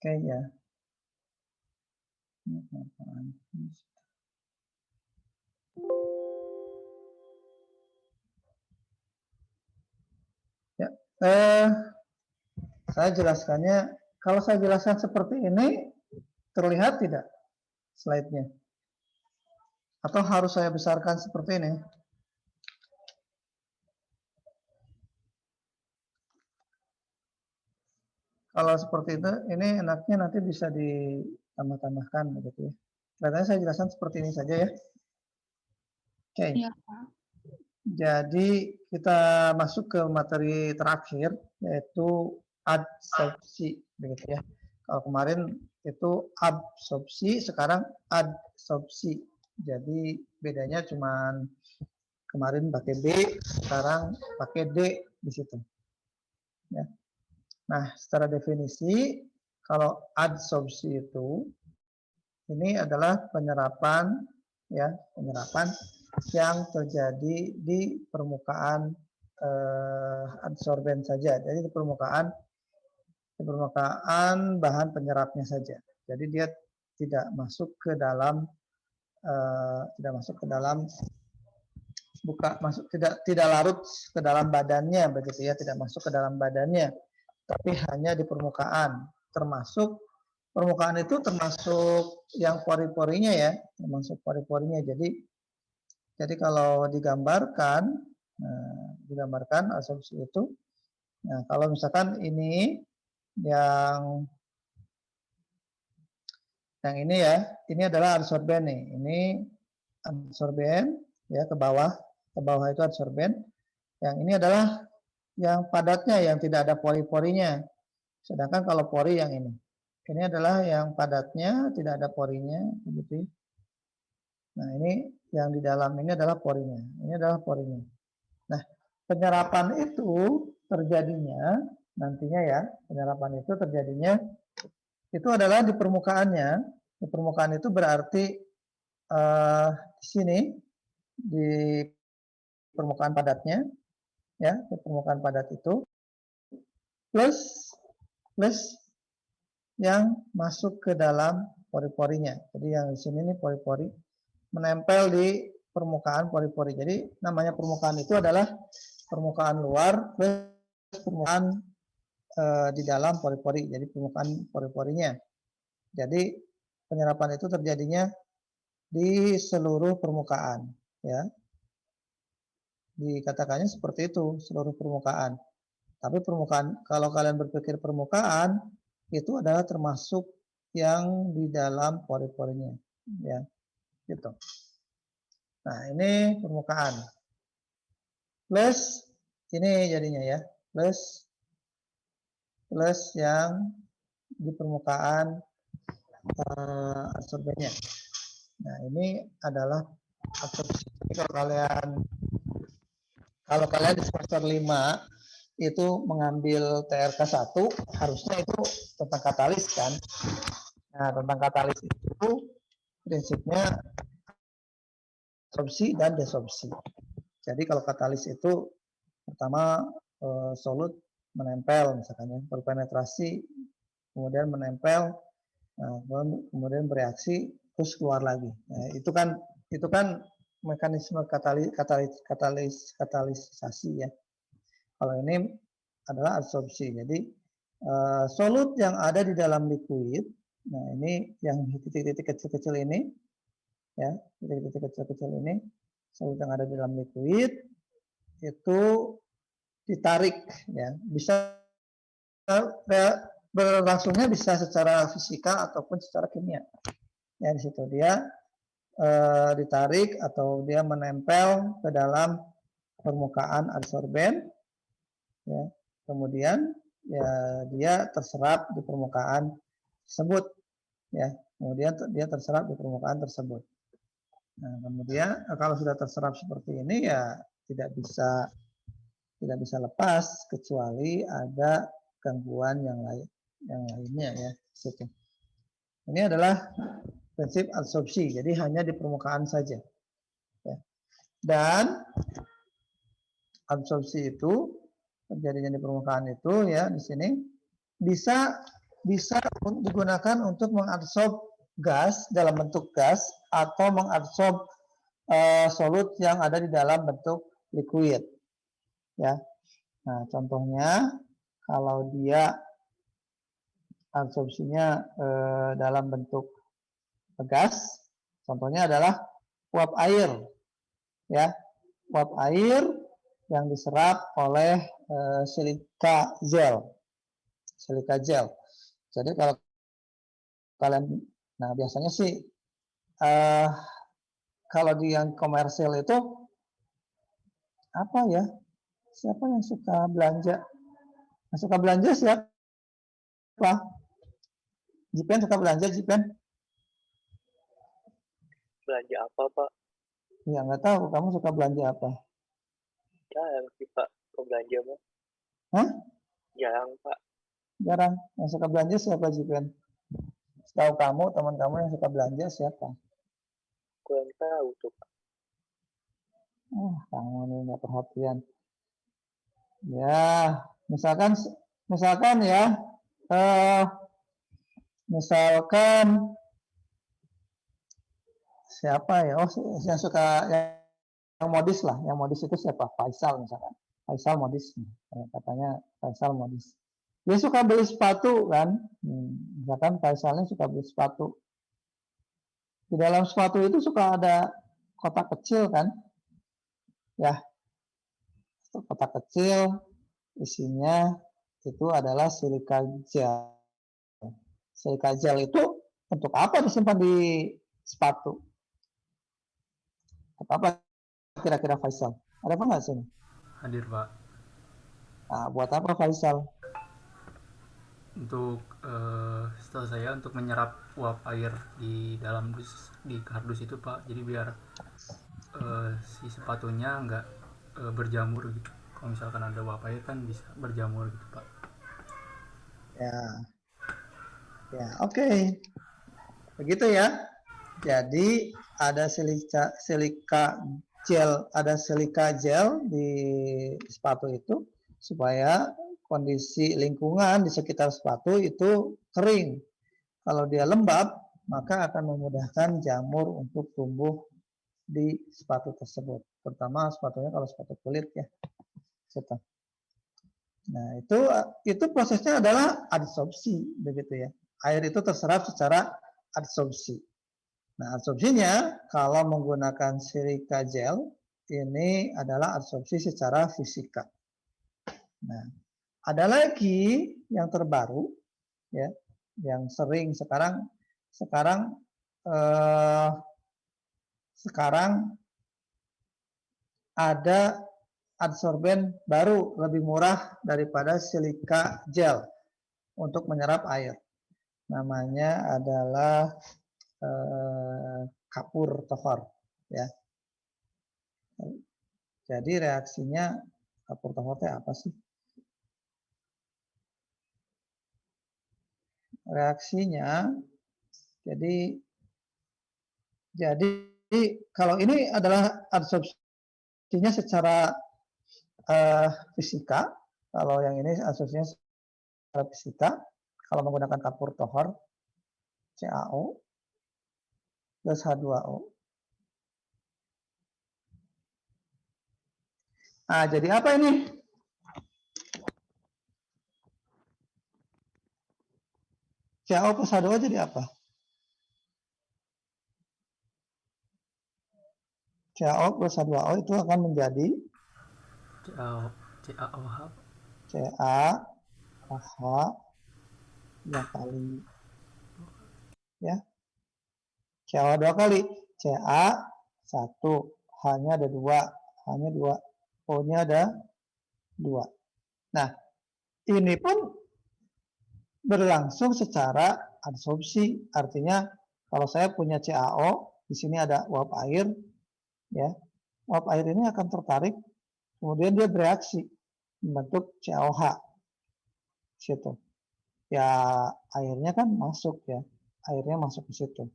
Oke ya. Ya, saya jelaskannya. Kalau saya jelaskan seperti ini, terlihat tidak slide-nya? Atau harus saya besarkan seperti ini? Kalau seperti itu, ini enaknya nanti bisa ditambah-tambahkan begitu ya. Kelihatannya saya jelaskan seperti ini saja ya. Oke. Iya, Pak. Jadi kita masuk ke materi terakhir, yaitu adsorpsi begitu ya. Kalau kemarin itu absorpsi, sekarang adsorpsi. Jadi bedanya cuman kemarin pakai B, sekarang pakai D di situ. Ya. Nah, secara definisi, kalau adsorpsi itu ini adalah penyerapan ya, penyerapan yang terjadi di permukaan adsorben saja. Jadi di permukaan bahan penyerapnya saja. Jadi dia tidak masuk ke dalam tidak larut ke dalam badannya begitu ya, tidak masuk ke dalam badannya, tapi hanya di permukaan. Termasuk permukaan itu termasuk yang pori-porinya ya, termasuk pori-porinya. Jadi kalau digambarkan asumsi itu, nah kalau misalkan ini yang ini ya, ini adalah adsorben nih, ini adsorben ya, ke bawah itu adsorben. Yang ini adalah yang padatnya, yang tidak ada pori-porinya. Sedangkan kalau pori yang ini adalah yang padatnya, tidak ada porinya, begitu. Nah ini yang di dalam ini adalah porinya, ini adalah porinya. Nah penyerapan itu terjadinya nantinya ya, penyerapan itu terjadinya itu adalah di permukaannya. Di permukaan itu berarti di sini di permukaan padatnya ya, di permukaan padat itu plus yang masuk ke dalam pori-porinya. Jadi yang di sini nih pori-pori menempel di permukaan pori-pori. Jadi namanya permukaan itu adalah permukaan luar plus permukaan di dalam pori-pori. Jadi permukaan pori-porinya. Jadi penyerapan itu terjadinya di seluruh permukaan, ya. Dikatakannya seperti itu, seluruh permukaan. Tapi permukaan, kalau kalian berpikir permukaan, itu adalah termasuk yang di dalam pori-porinya, ya, gitu. Nah, ini permukaan. Plus ini jadinya ya, plus yang di permukaan adsorbennya. Nah, ini adalah absorpsi. Kalau kalian di semester 5 itu mengambil TRK 1, harusnya itu tentang katalis kan. Nah, tentang katalis itu prinsipnya absorpsi dan desorpsi. Jadi kalau katalis itu pertama solut menempel misalkan ya, berpenetrasi, kemudian menempel, kemudian bereaksi terus keluar lagi. Nah, itu kan mekanisme katalisasi ya. Kalau ini adalah absorpsi. Jadi solut yang ada di dalam liquid, nah ini yang titik-titik kecil-kecil ini, ya, titik-titik kecil-kecil ini, solut yang ada di dalam liquid itu ditarik, ya, bisa berlangsungnya bisa secara fisika ataupun secara kimia. Ya, di situ dia ditarik atau dia menempel ke dalam permukaan adsorben, ya. Kemudian ya dia terserap di permukaan tersebut, ya. Kemudian dia terserap di permukaan tersebut. Nah, kemudian kalau sudah terserap seperti ini ya tidak bisa lepas kecuali ada gangguan yang lainnya ya. Situ. Ini adalah prinsip adsorpsi, jadi hanya di permukaan saja. Ya. Dan absorpsi itu terjadinya di permukaan itu ya di sini bisa bisa digunakan untuk mengabsorb gas dalam bentuk gas atau mengabsorb solut yang ada di dalam bentuk liquid. Ya. Nah, contohnya kalau dia absorpsinya dalam bentuk gas, contohnya adalah uap air. Ya, uap air yang diserap oleh silika gel. Silika gel. Jadi kalau kalian, nah biasanya sih kalau di yang komersil itu apa ya? Siapa yang suka belanja? Yang suka belanja siapa? Jipen suka belanja, Jipen? Belanja apa, Pak? Ya nggak tahu. Kamu suka belanja apa? Jarang sih, Pak. Kok belanja, Pak? Hah? Jarang, Pak. Jarang. Yang suka belanja siapa, Jipen? Setahu kamu, teman kamu yang suka belanja siapa? Kurang tahu tuh, Pak. Kamu nih nggak perhatian. Ya, misalkan ya, misalkan siapa ya? Oh, yang suka yang modis lah. Yang modis itu siapa? Faisal misalkan. Faisal modis. Katanya Faisal modis. Dia suka beli sepatu kan? Misalkan Faisalnya suka beli sepatu. Di dalam sepatu itu suka ada kotak kecil kan? Ya, kotak kecil isinya itu adalah silika gel. Silika gel itu untuk apa disimpan di sepatu? Untuk apa kira-kira Faisal? Ada apa nggak sini? Hadir, Pak. Nah, buat apa Faisal? Untuk setahu saya untuk menyerap uap air di dalam di kardus itu, Pak. Jadi biar si sepatunya nggak berjamur gitu. Kalau misalkan ada uap air kan bisa berjamur gitu, Pak. Ya, oke. Begitu ya. Jadi ada silika gel di sepatu itu supaya kondisi lingkungan di sekitar sepatu itu kering. Kalau dia lembab, maka akan memudahkan jamur untuk tumbuh di sepatu tersebut. Terutama sepatunya kalau sepatu kulit ya. Nah, itu prosesnya adalah adsorpsi begitu ya. Air itu terserap secara adsorpsi. Nah, adsorpsinya kalau menggunakan silika gel ini adalah adsorpsi secara fisika. Nah, ada lagi yang terbaru ya, yang sering sekarang ada adsorben baru lebih murah daripada silika gel untuk menyerap air. Namanya adalah kapur tohor ya. Jadi reaksinya kapur tohor itu apa sih? Reaksinya jadi kalau ini adalah adsorpsinya secara fisika, kalau yang ini adsorpsinya secara fisika, kalau menggunakan kapur tohor CaO plus H2O. Nah, jadi apa ini? CaO plus H2O jadi apa? CaO plus H2O itu akan menjadi CaOH. CaOH 2 kali. Ya. CaOH 2 kali. Ca 1, H-nya ada 2, H-nya 2, O-nya ada 2. Nah, ini pun berlangsung secara adsorpsi, artinya kalau saya punya CaO, di sini ada uap air, ya, uap air ini akan tertarik, kemudian dia bereaksi membentuk CaOH, situ. Ya airnya kan masuk ya, airnya masuk ke situ.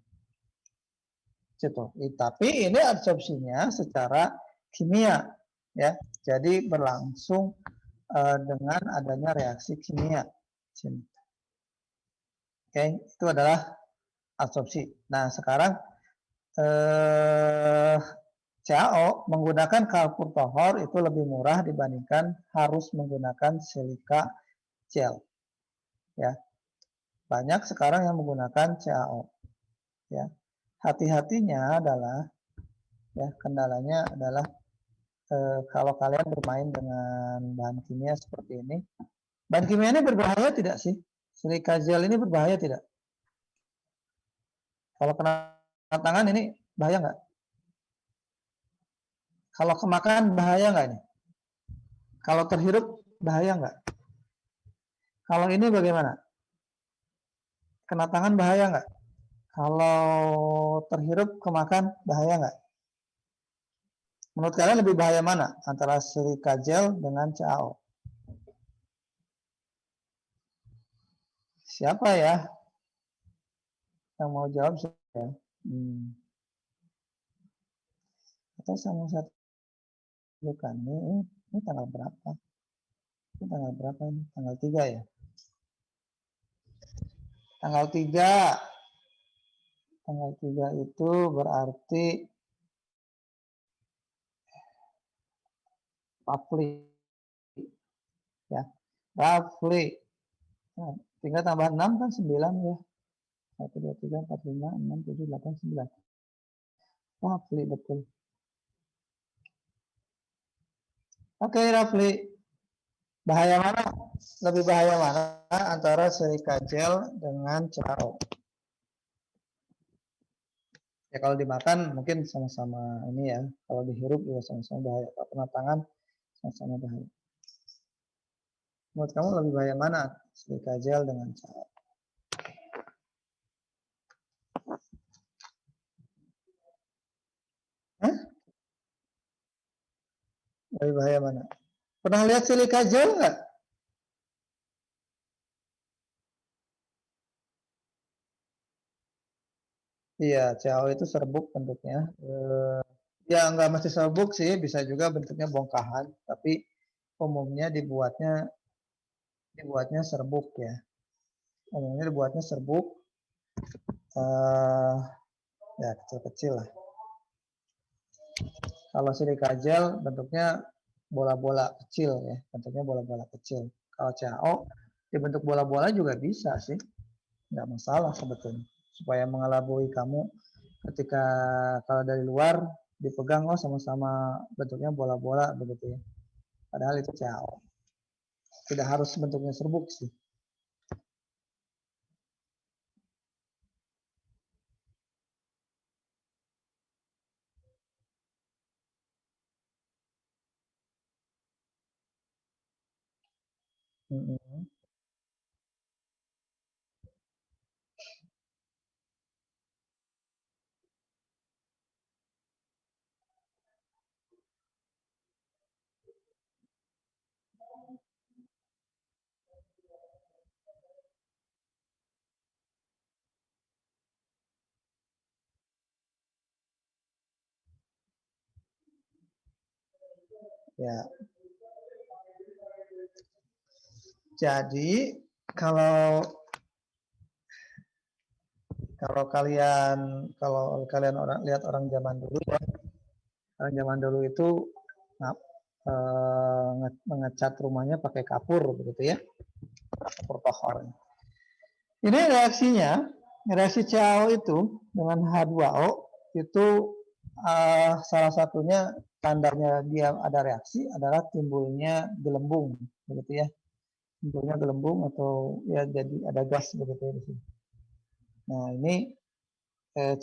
Tapi ini adsorpsinya secara kimia, ya, jadi berlangsung dengan adanya reaksi kimia. Sini. Oke, itu adalah absorpsi. Nah, sekarang CaO menggunakan kalkultohor itu lebih murah dibandingkan harus menggunakan silika gel. Ya, banyak sekarang yang menggunakan CaO. Ya, hati-hatinya adalah, ya, kendalanya adalah kalau kalian bermain dengan bahan kimia seperti ini, bahan kimia ini berbahaya tidak sih? Silika gel ini berbahaya tidak? Kalau kena tangan ini bahaya nggak? Kalau kemakan bahaya nggak ini? Kalau terhirup bahaya nggak? Kalau ini bagaimana? Kena tangan bahaya nggak? Kalau terhirup kemakan bahaya nggak? Menurut kalian lebih bahaya mana antara silika gel dengan CaO? Siapa ya yang mau jawab? Atau sama satu bukan ini tanggal berapa? Ini tanggal berapa ini? Tanggal 3 ya? Tanggal 3. Tanggal 3 itu berarti roughly, ya, roughly. Nah, tinggal tambah 6 kan 9 ya. 1, 2, 3, 4, 5, 6, 7, 8, 9. Roughly betul. Oke, roughly. Bahaya mana? Lebih bahaya mana antara silika gel dengan CaO? Ya kalau dimakan mungkin sama-sama ini ya. Kalau dihirup juga sama-sama bahaya. Kalau kena tangan sama-sama bahaya. Menurut kamu lebih bahaya mana? Silika gel dengan CaO? Hah? Lebih bahaya mana? Pernah lihat silika gel nggak? Iya, CaO itu serbuk bentuknya. Ya nggak mesti serbuk sih, bisa juga bentuknya bongkahan. Tapi umumnya dibuatnya serbuk ya. Umumnya dibuatnya serbuk. Ya kecil-kecil lah. Kalau silika gel bentuknya bola-bola kecil ya, bentuknya bola-bola kecil. Kalau CaO dibentuk bola-bola juga bisa sih, nggak masalah sebetulnya. Supaya mengelabui kamu ketika kalau dari luar dipegang, oh sama-sama bentuknya bola-bola begitu ya. Padahal itu CaO. Tidak harus bentuknya serbuk sih. Ya. Jadi kalau kalian lihat orang zaman dulu ya, orang zaman dulu itu mengecat rumahnya pakai kapur begitu ya, kapur tohor. Ini reaksinya, reaksi CaO itu dengan H2O itu salah satunya tandanya dia ada reaksi adalah timbulnya gelembung begitu ya, timbulnya gelembung atau ya jadi ada gas begitu ya di sini. Nah ini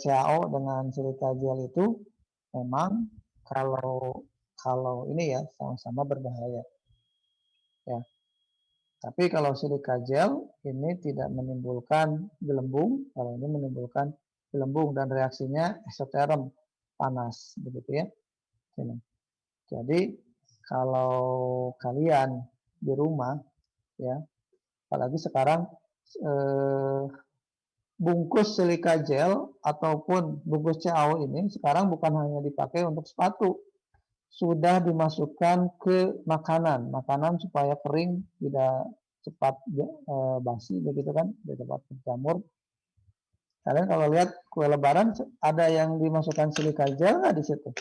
CaO dengan silika gel itu memang kalau ini ya sama-sama berbahaya ya. Tapi kalau silika gel ini tidak menimbulkan gelembung, kalau ini menimbulkan gelembung dan reaksinya eksoterm, panas begitu ya. Ini. Jadi kalau kalian di rumah ya, apalagi sekarang bungkus silika gel ataupun bungkus CaO ini sekarang bukan hanya dipakai untuk sepatu, sudah dimasukkan ke makanan supaya kering, tidak cepat basi begitu kan, cepat berjamur. Kalian kalau lihat kue lebaran ada yang dimasukkan silika gel nggak di situ?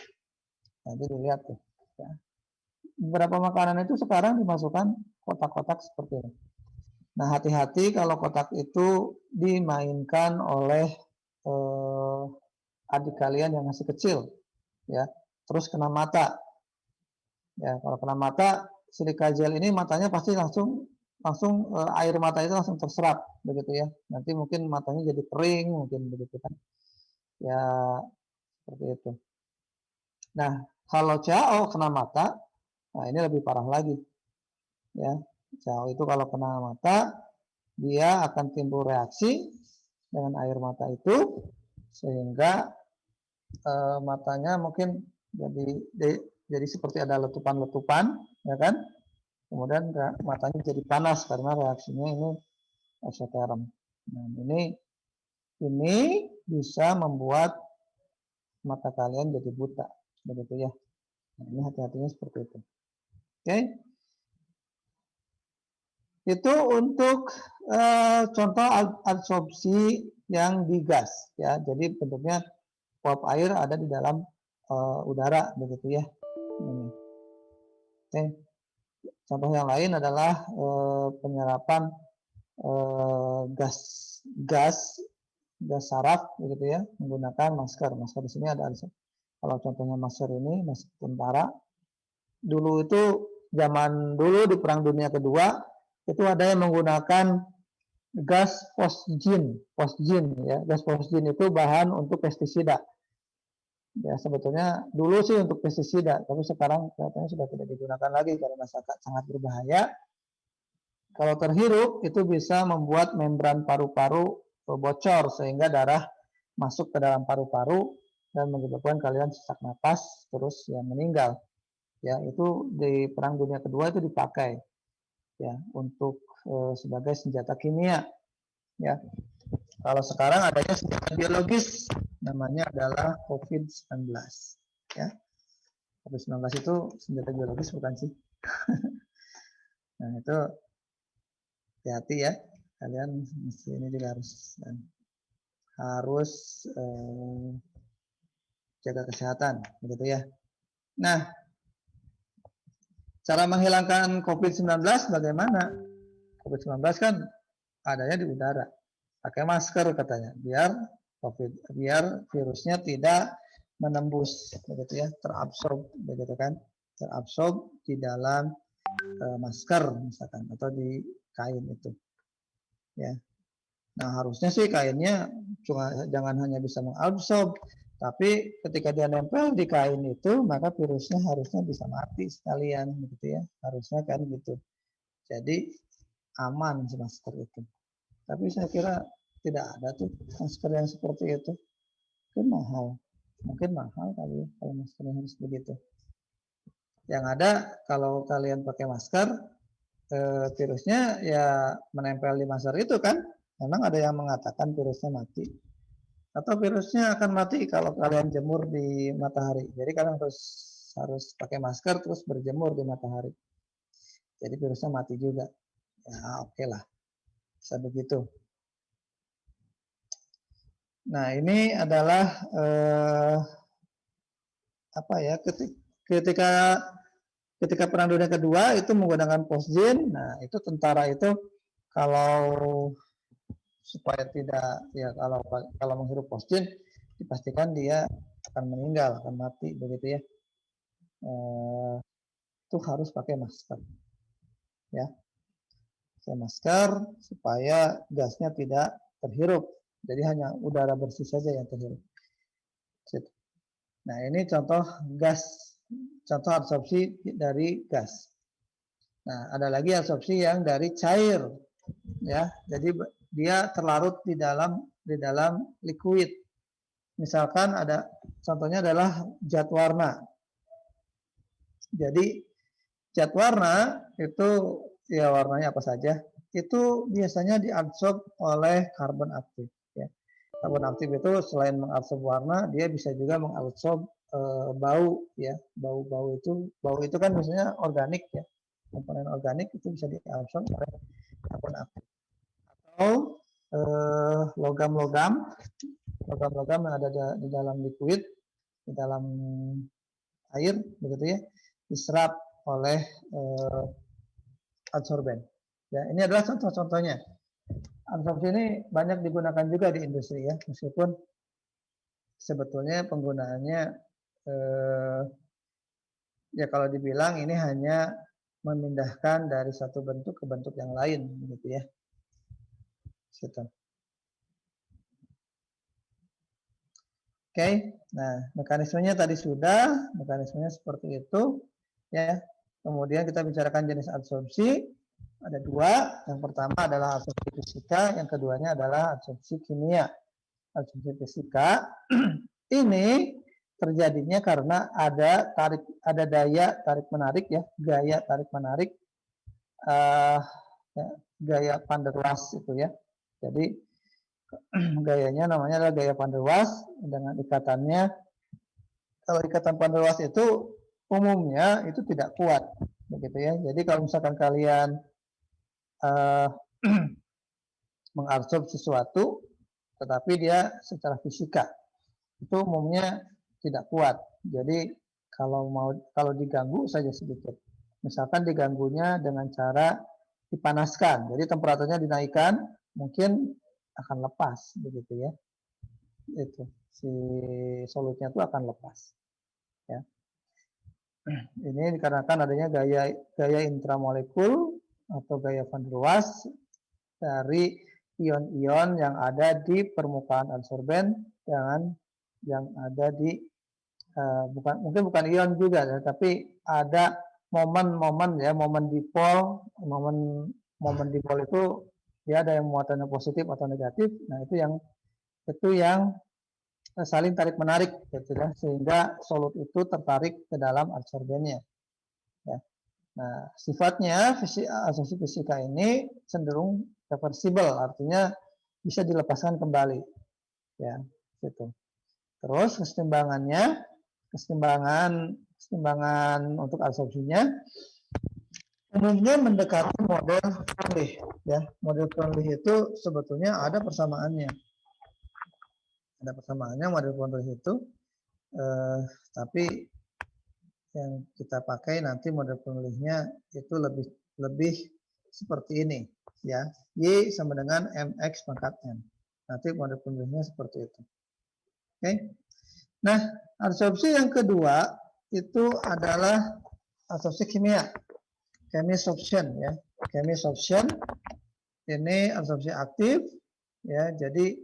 Nanti dilihat tuh. Ya. Beberapa makanan itu sekarang dimasukkan kotak-kotak seperti ini. Nah, hati-hati kalau kotak itu dimainkan oleh adik kalian yang masih kecil, ya. Terus kena mata. Ya, kalau kena mata, silika gel ini matanya pasti langsung air mata itu langsung terserap begitu ya. Nanti mungkin matanya jadi kering mungkin begitu kan. Ya, seperti itu. Nah, kalau CAO kena mata, nah ini lebih parah lagi. Ya, CAO itu kalau kena mata, dia akan timbul reaksi dengan air mata itu sehingga matanya mungkin jadi seperti ada letupan-letupan, ya kan? Kemudian matanya jadi panas karena reaksinya ini eksoterm. Nah, ini bisa membuat mata kalian jadi buta, begitu ya. Nah, ini hati-hatinya seperti itu. Oke. Itu untuk contoh absorpsi yang digas, ya. Jadi bentuknya uap air ada di dalam udara, begitu ya. Ini. Oke. Contoh yang lain adalah penyerapan gas saraf, begitu ya, menggunakan masker. Masker di sini ada. Kalau contohnya masker ini, masker tentara. Dulu itu zaman dulu di Perang Dunia Kedua itu ada yang menggunakan gas fosgin ya. Gas fosgin itu bahan untuk pestisida. Ya, sebetulnya dulu sih untuk pestisida, tapi sekarang katanya sudah tidak digunakan lagi karena sangat berbahaya. Kalau terhirup itu bisa membuat membran paru-paru bocor sehingga darah masuk ke dalam paru-paru dan menyebabkan kalian sesak napas terus yang meninggal. Ya, itu di Perang Dunia Kedua itu dipakai ya untuk sebagai senjata kimia. Ya. Kalau sekarang adanya senjata biologis, namanya adalah COVID-19. Ya. COVID-19 itu senjata biologis bukan sih? Nah, itu hati-hati ya. Kalian mesti ini juga harus jaga kesehatan, begitu ya. Nah, cara menghilangkan COVID-19 bagaimana? COVID-19 kan adanya di udara. Pakai masker katanya, biar virusnya tidak menembus, begitu ya, terabsorb, begitu kan, terabsorb di dalam masker misalkan atau di kain itu, ya. Nah, harusnya sih kainnya jangan hanya bisa mengabsorb, tapi ketika dia nempel di kain itu, maka virusnya harusnya bisa mati sekalian, gitu ya, harusnya kan gitu. Jadi aman si masker itu. Tapi saya kira tidak ada tuh masker yang seperti itu. Mungkin mahal kali ya kalau maskernya harus begitu. Yang ada kalau kalian pakai masker, virusnya ya menempel di masker itu kan. Memang ada yang mengatakan virusnya mati. Atau virusnya akan mati kalau kalian jemur di matahari. Jadi kalian harus pakai masker terus berjemur di matahari. Jadi virusnya mati juga. Ya oke lah. Bisa begitu. Nah, ini adalah ketika Perang Dunia Kedua itu menggunakan fosgin. Nah, itu tentara itu kalau supaya tidak ya kalau menghirup fosgin dipastikan dia akan meninggal, akan mati begitu ya. Itu harus pakai masker. Ya. Pakai masker supaya gasnya tidak terhirup. Jadi hanya udara bersih saja yang terhirup. Nah, ini contoh absorpsi dari gas. Nah, ada lagi absorpsi yang dari cair, ya. Jadi dia terlarut di dalam liquid. Misalkan ada contohnya adalah zat warna. Jadi zat warna itu ya warnanya apa saja, itu biasanya diabsorb oleh karbon aktif. Ya. Karbon aktif itu selain mengabsorb warna, dia bisa juga mengabsorb bau, ya. Bau itu kan biasanya organik ya. Komponen organik itu bisa diabsorb oleh karbon aktif. Atau logam-logam yang ada di dalam liquid, di dalam air, begitu ya, diserap oleh adsorben. Ya, ini adalah contoh-contohnya. Adsorpsi ini banyak digunakan juga di industri ya, meskipun sebetulnya penggunaannya ya kalau dibilang ini hanya memindahkan dari satu bentuk ke bentuk yang lain, begitu ya. Situ. Oke, nah mekanismenya tadi sudah, mekanismenya seperti itu, ya. Kemudian kita bicarakan jenis adsorpsi, ada dua. Yang pertama adalah adsorpsi fisika, yang keduanya adalah adsorpsi kimia. Adsorpsi fisika ini terjadinya karena ada daya tarik menarik ya, gaya tarik menarik, ya, gaya van der Waals itu ya. Jadi gayanya namanya adalah gaya van der Waals dengan ikatannya. Kalau ikatan van der Waals itu umumnya itu tidak kuat, begitu ya. Jadi kalau misalkan kalian mengadsorb sesuatu, tetapi dia secara fisika itu umumnya tidak kuat. Jadi kalau diganggu saja sedikit, misalkan diganggunya dengan cara dipanaskan, jadi temperaturnya dinaikkan, mungkin akan lepas, begitu ya. Itu si solutnya itu akan lepas. Ya. Ini dikarenakan adanya gaya intramolekul atau gaya van der Waals dari ion-ion yang ada di permukaan adsorben dengan yang ada di mungkin bukan ion juga, tapi ada momen-momen ya, momen dipol itu dia ada yang muatannya positif atau negatif. Nah, itu yang saling tarik menarik gitu ya, sehingga solut itu tertarik ke dalam adsorbennya. Ya. Nah, sifatnya asumsi fisika ini cenderung reversible, artinya bisa dilepaskan kembali. Ya, gitu. Terus kesetimbangan untuk adsorpsinya umumnya mendekati model Freundlich. Ya, model Freundlich itu sebetulnya ada persamaannya. Ada persamaannya model Freundlich itu, tapi yang kita pakai nanti model Freundlich-nya itu lebih seperti ini, ya. Y sama dengan mx pangkat n. Nanti model Freundlich-nya seperti itu. Oke. Nah, adsorpsi yang kedua itu adalah adsorpsi kimia. Chemisorption ya. Chemisorption ini adsorpsi aktif ya. Jadi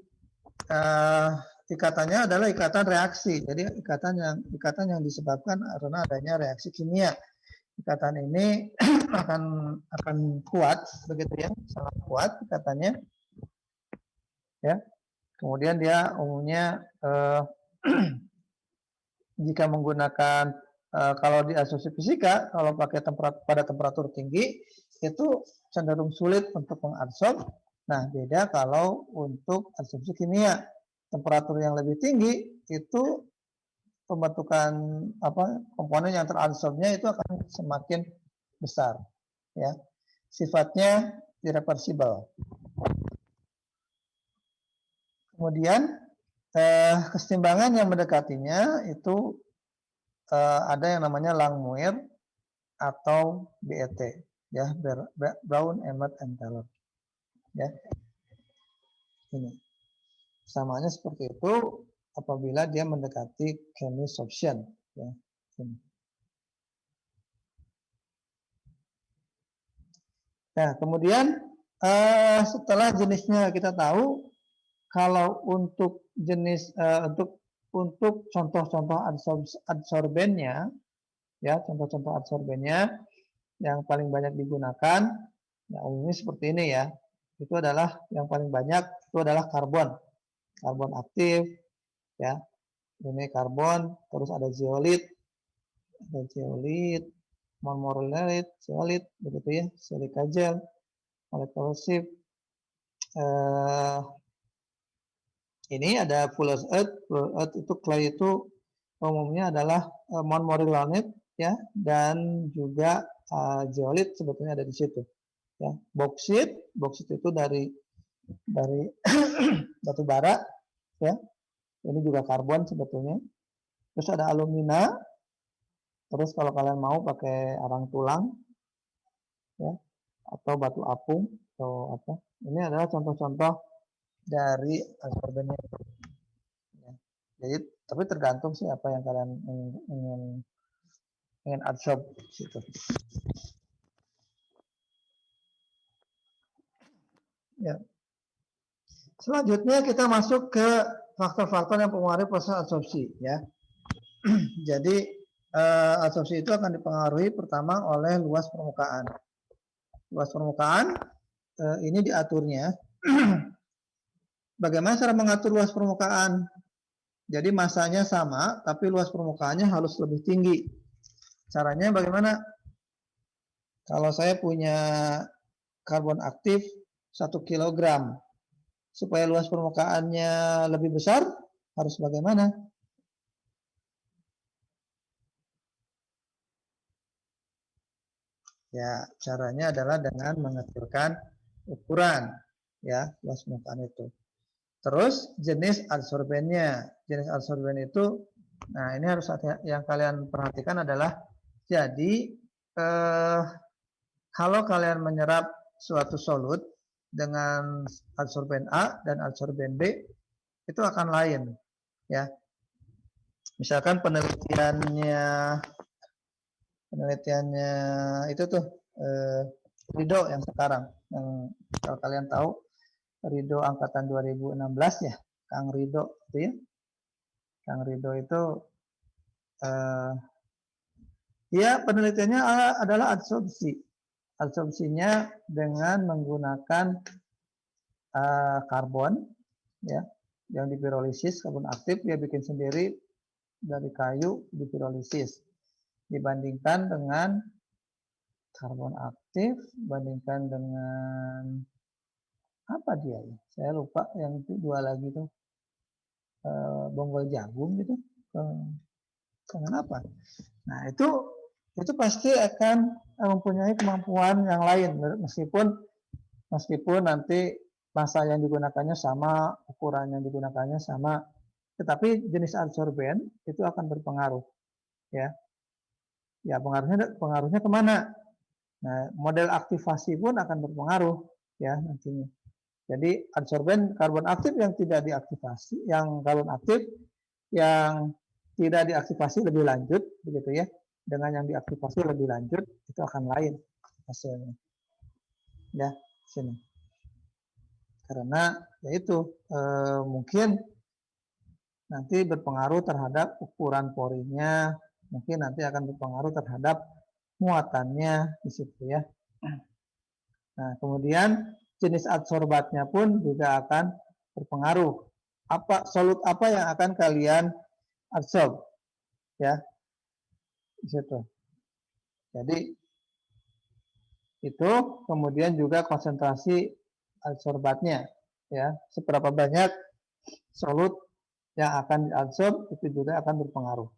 ikatannya adalah ikatan reaksi. Jadi ikatan yang disebabkan karena adanya reaksi kimia. Ikatan ini akan kuat begitu ya, sangat kuat ikatannya. Ya. Kemudian dia umumnya jika menggunakan kalau di adsorpsi fisika, kalau pakai pada temperatur tinggi itu cenderung sulit untuk mengadsorb. Nah, beda kalau untuk adsorpsi kimia, temperatur yang lebih tinggi itu pembentukan komponen yang teradsorbnya itu akan semakin besar, ya. Sifatnya irreversible. Kemudian kesetimbangan yang mendekatinya itu ada yang namanya Langmuir atau BET, ya, Brown, Emmett, and Taylor. Ya. Ini samaannya seperti itu apabila dia mendekati chemisorption. Ya. Ini. Nah, kemudian setelah jenisnya kita tahu, kalau untuk jenis untuk contoh-contoh adsorbennya, ya, contoh-contoh adsorbennya yang paling banyak digunakan, ya, umumnya seperti ini ya. Itu adalah yang paling banyak itu adalah karbon aktif, ya. Ini karbon, terus ada zeolit, monomerylate, zeolit, begitu ya, silika gel, molecular. Ini ada Fuller's Earth itu clay itu umumnya adalah monomerylonate ya, dan juga zeolit sebetulnya ada di situ. Ya, boksit itu dari batu bara, ya. Ini juga karbon sebetulnya. Terus ada alumina. Terus kalau kalian mau pakai arang tulang, ya, atau batu apung atau apa. Ini adalah contoh-contoh dari adsorbennya. Ya. Jadi tapi tergantung sih apa yang kalian ingin adsorb situ. Ya. Selanjutnya kita masuk ke faktor-faktor yang mempengaruhi proses adsorpsi, ya. Jadi adsorpsi itu akan dipengaruhi pertama oleh luas permukaan. Luas permukaan ini diaturnya. Bagaimana cara mengatur luas permukaan? Jadi masanya sama, tapi luas permukaannya harus lebih tinggi. Caranya bagaimana? Kalau saya punya karbon aktif 1 kg, supaya luas permukaannya lebih besar, harus bagaimana? Ya, caranya adalah dengan mengecilkan ukuran, ya, luas permukaan itu. Terus jenis adsorbennya. Jenis adsorben itu, nah ini harus yang kalian perhatikan adalah, jadi kalau kalian menyerap suatu solut dengan adsorben A dan adsorben B, itu akan lain, ya. Misalkan penelitiannya itu tuh Rido yang sekarang, yang kalau kalian tahu Rido angkatan 2016 ya, Kang Rido itu ya. Kang Rido itu ya penelitiannya adalah adsorpsi. Adsorpsinya dengan menggunakan karbon, ya, yang dipirolisis, karbon aktif dia bikin sendiri dari kayu dipirolisis, dibandingkan dengan karbon aktif, bandingkan dengan apa dia ya? Saya lupa yang itu dua lagi tuh bonggol jagung gitu. Dengan apa? Nah itu pasti akan mempunyai kemampuan yang lain meskipun nanti massa yang digunakannya sama, ukuran yang digunakannya sama, tetapi jenis adsorben itu akan berpengaruh, ya. Ya pengaruhnya kemana? Nah, model aktivasi pun akan berpengaruh, ya, nantinya. Jadi adsorben karbon aktif yang tidak diaktifasi, yang karbon aktif yang tidak diaktifasi lebih lanjut, begitu ya, dengan yang diaktifasi lebih lanjut itu akan lain hasilnya, ya, sini. Karena yaitu mungkin nanti berpengaruh terhadap ukuran porinya, mungkin nanti akan berpengaruh terhadap muatannya di situ ya. Nah, kemudian jenis adsorbatnya pun juga akan berpengaruh. Solut apa yang akan kalian adsorb, ya, di situ. Jadi itu kemudian juga konsentrasi adsorbatnya, ya, seberapa banyak solut yang akan diadsorb itu juga akan berpengaruh,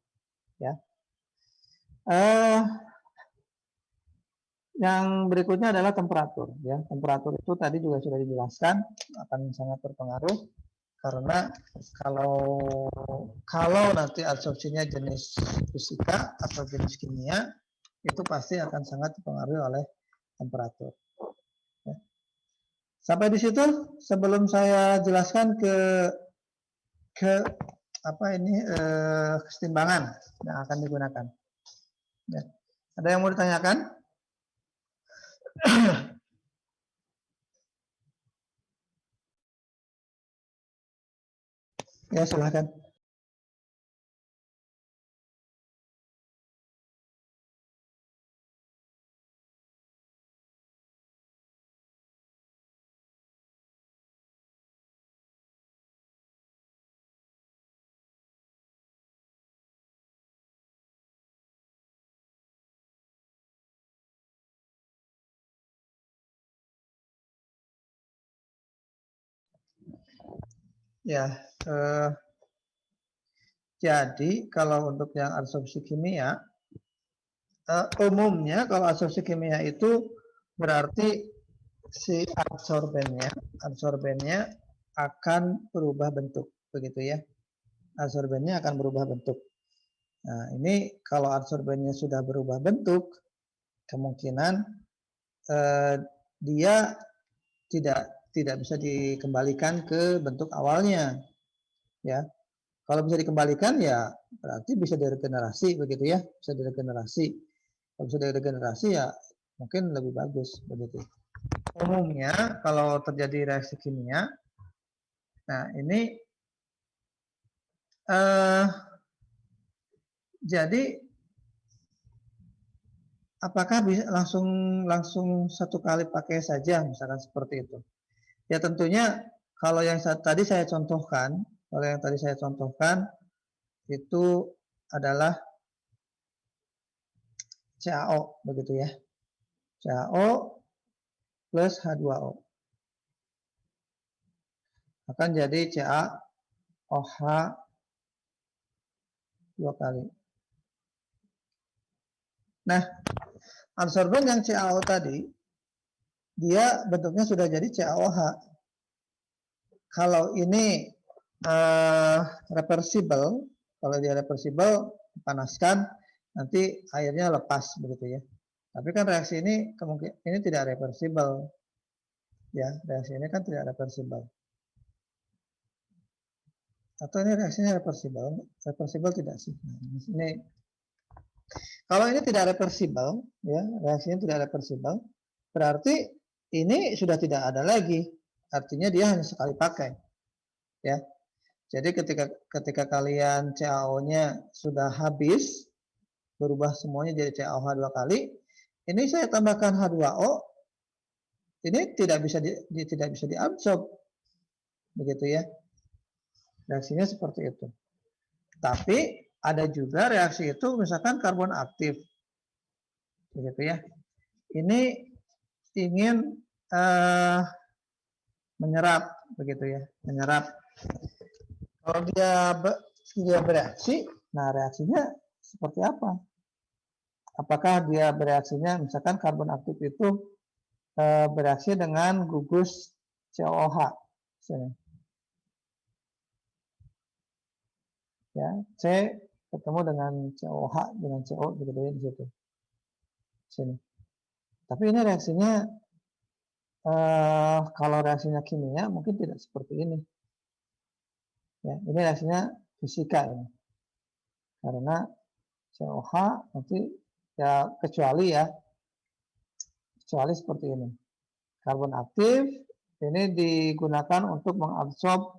ya. Yang berikutnya adalah temperatur, ya. Temperatur itu tadi juga sudah dijelaskan akan sangat berpengaruh karena kalau nanti adsorpsinya jenis fisika atau jenis kimia itu pasti akan sangat dipengaruhi oleh temperatur. Ya. Sampai di situ sebelum saya jelaskan ke apa ini kesetimbangan yang akan digunakan. Ya. Ada yang mau ditanyakan? Ya, silahkan. Ya, jadi kalau untuk yang adsorpsi kimia, umumnya kalau adsorpsi kimia itu berarti si adsorbennya akan berubah bentuk, begitu ya. Adsorbennya akan berubah bentuk. Nah, ini kalau adsorbennya sudah berubah bentuk, kemungkinan dia tidak bisa dikembalikan ke bentuk awalnya, ya. Kalau bisa dikembalikan ya berarti bisa diregenerasi, begitu ya, bisa diregenerasi. Kalau bisa diregenerasi ya mungkin lebih bagus, begitu. Umumnya kalau terjadi reaksi kimia, nah ini jadi apakah bisa langsung satu kali pakai saja, misalkan seperti itu? Ya tentunya kalau yang tadi saya contohkan, itu adalah CaO, begitu ya. CaO plus H2O akan jadi CaOH 2 kali. Nah, adsorben yang CaO tadi, dia bentuknya sudah jadi CaOH. Kalau ini reversible, kalau dia reversible, dipanaskan, nanti airnya lepas, begitu ya. Tapi kan reaksi ini kemungkinan ini tidak reversible, ya. Reaksi ini kan tidak reversible. Atau ini reaksinya reversible? Reversible tidak sih? Nah, ini kalau ini tidak reversible, ya, reaksinya tidak reversible, berarti ini sudah tidak ada lagi. Artinya dia hanya sekali pakai, ya. Jadi ketika kalian CaO-nya sudah habis, berubah semuanya jadi CaOH 2 kali, ini saya tambahkan H2O, ini tidak bisa diabsorb, begitu ya. Reaksinya seperti itu. Tapi ada juga reaksi itu misalkan karbon aktif, begitu ya. Ini ingin menyerap, begitu ya, menyerap. Kalau dia bereaksi, nah reaksinya seperti apa? Apakah dia bereaksinya, misalkan karbon aktif itu bereaksi dengan gugus COOH, ya, C ketemu dengan COOH dengan CO, begitu ya, di situ, sini. Tapi ini reaksinya kalau reaksinya kimia mungkin tidak seperti ini. Ya, ini reaksinya fisika ini. Karena COH nanti ya kecuali seperti ini. Karbon aktif ini digunakan untuk mengabsorb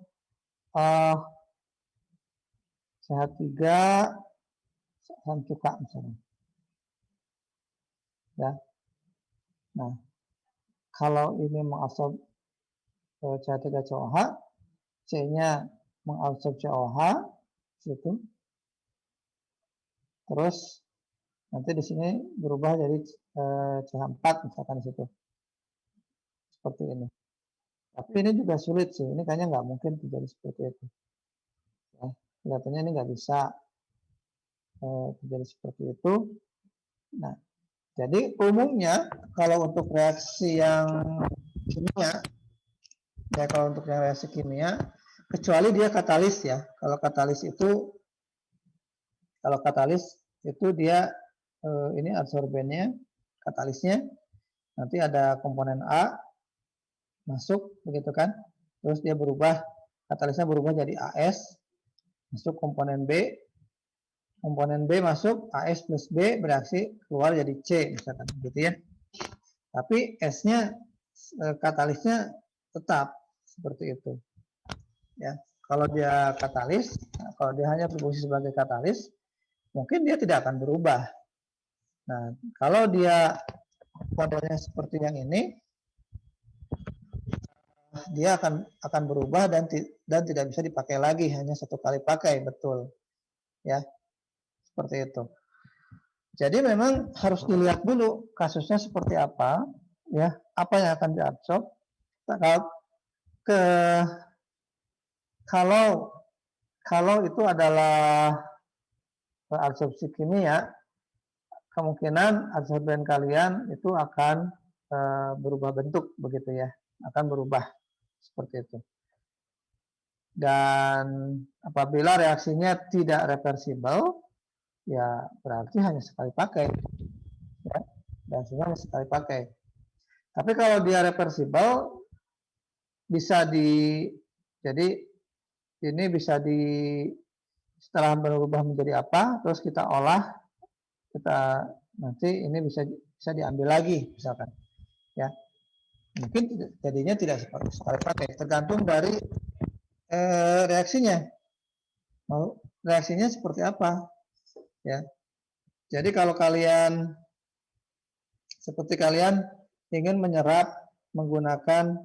CH3 dan cuka misalnya. Ya. Nah, kalau ini mengabsorb CH3 COH, C-nya mengabsorb COH situ. Terus nanti di sini berubah jadi CH4 misalkan di situ. Seperti ini. Tapi ini juga sulit sih. Ini kayaknya nggak mungkin terjadi seperti itu. Ya, kelihatannya ini nggak bisa terjadi seperti itu. Nah, jadi umumnya kalau untuk reaksi yang kimia, ya kalau untuk yang reaksi kimia, kecuali dia katalis ya. Kalau katalis itu dia ini adsorbennya, katalisnya, nanti ada komponen A masuk, begitu kan? Terus dia berubah, katalisnya berubah jadi AS, masuk komponen B masuk, AS plus B bereaksi keluar jadi C, misalkan, gitu ya. Tapi S-nya, katalisnya tetap seperti itu. Ya, kalau dia katalis, kalau dia hanya berfungsi sebagai katalis, mungkin dia tidak akan berubah. Nah, kalau dia modelnya seperti yang ini, dia akan berubah dan tidak bisa dipakai lagi, hanya satu kali pakai, betul. Ya, seperti itu. Jadi memang harus dilihat dulu kasusnya seperti apa, ya, apa yang akan diabsorb. Kalau itu adalah absorpsi kimia, kemungkinan adsorben kalian itu akan berubah bentuk begitu ya, akan berubah seperti itu. Dan apabila reaksinya tidak reversibel, ya berarti hanya sekali pakai, ya, reaksinya hanya sekali pakai. Tapi kalau dia reversibel, bisa jadi ini bisa setelah berubah menjadi apa, terus kita olah, nanti ini bisa diambil lagi misalkan, ya. Mungkin jadinya tidak sekali pakai, tergantung dari reaksinya. Mau reaksinya seperti apa, ya. Jadi kalau kalian ingin menyerap menggunakan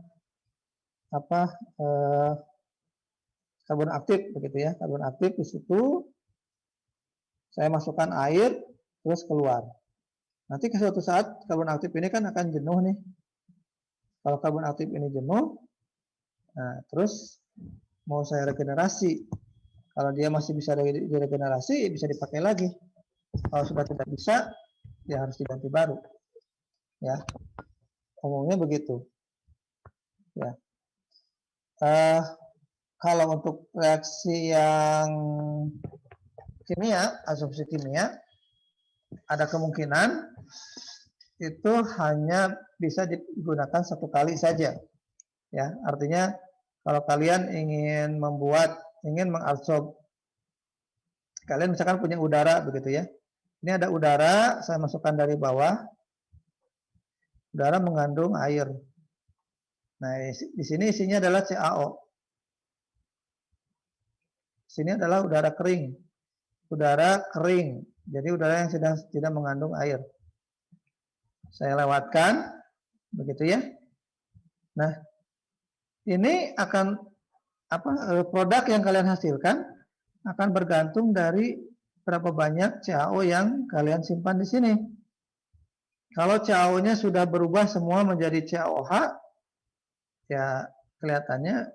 karbon aktif begitu ya, karbon aktif di situ saya masukkan air terus keluar. Nanti ke suatu saat karbon aktif ini kan akan jenuh nih. Kalau karbon aktif ini jenuh, nah terus mau saya regenerasi. Kalau dia masih bisa diregenerasi, bisa dipakai lagi. Kalau sudah tidak bisa, ya harus diganti baru. Ya, umumnya begitu. Ya. Kalau untuk reaksi yang kimia, absorpsi kimia, ada kemungkinan itu hanya bisa digunakan satu kali saja. Ya, artinya kalau kalian ingin mengabsorb, kalian misalkan punya udara begitu ya. Ini ada udara, saya masukkan dari bawah. Udara mengandung air. Nah, di sini isinya adalah CaO. Sini adalah udara kering. Udara kering. Jadi udara yang tidak mengandung air. Saya lewatkan, begitu ya. Nah, ini akan produk yang kalian hasilkan akan bergantung dari berapa banyak CaO yang kalian simpan di sini. Kalau CaO-nya sudah berubah semua menjadi CaOH, ya kelihatannya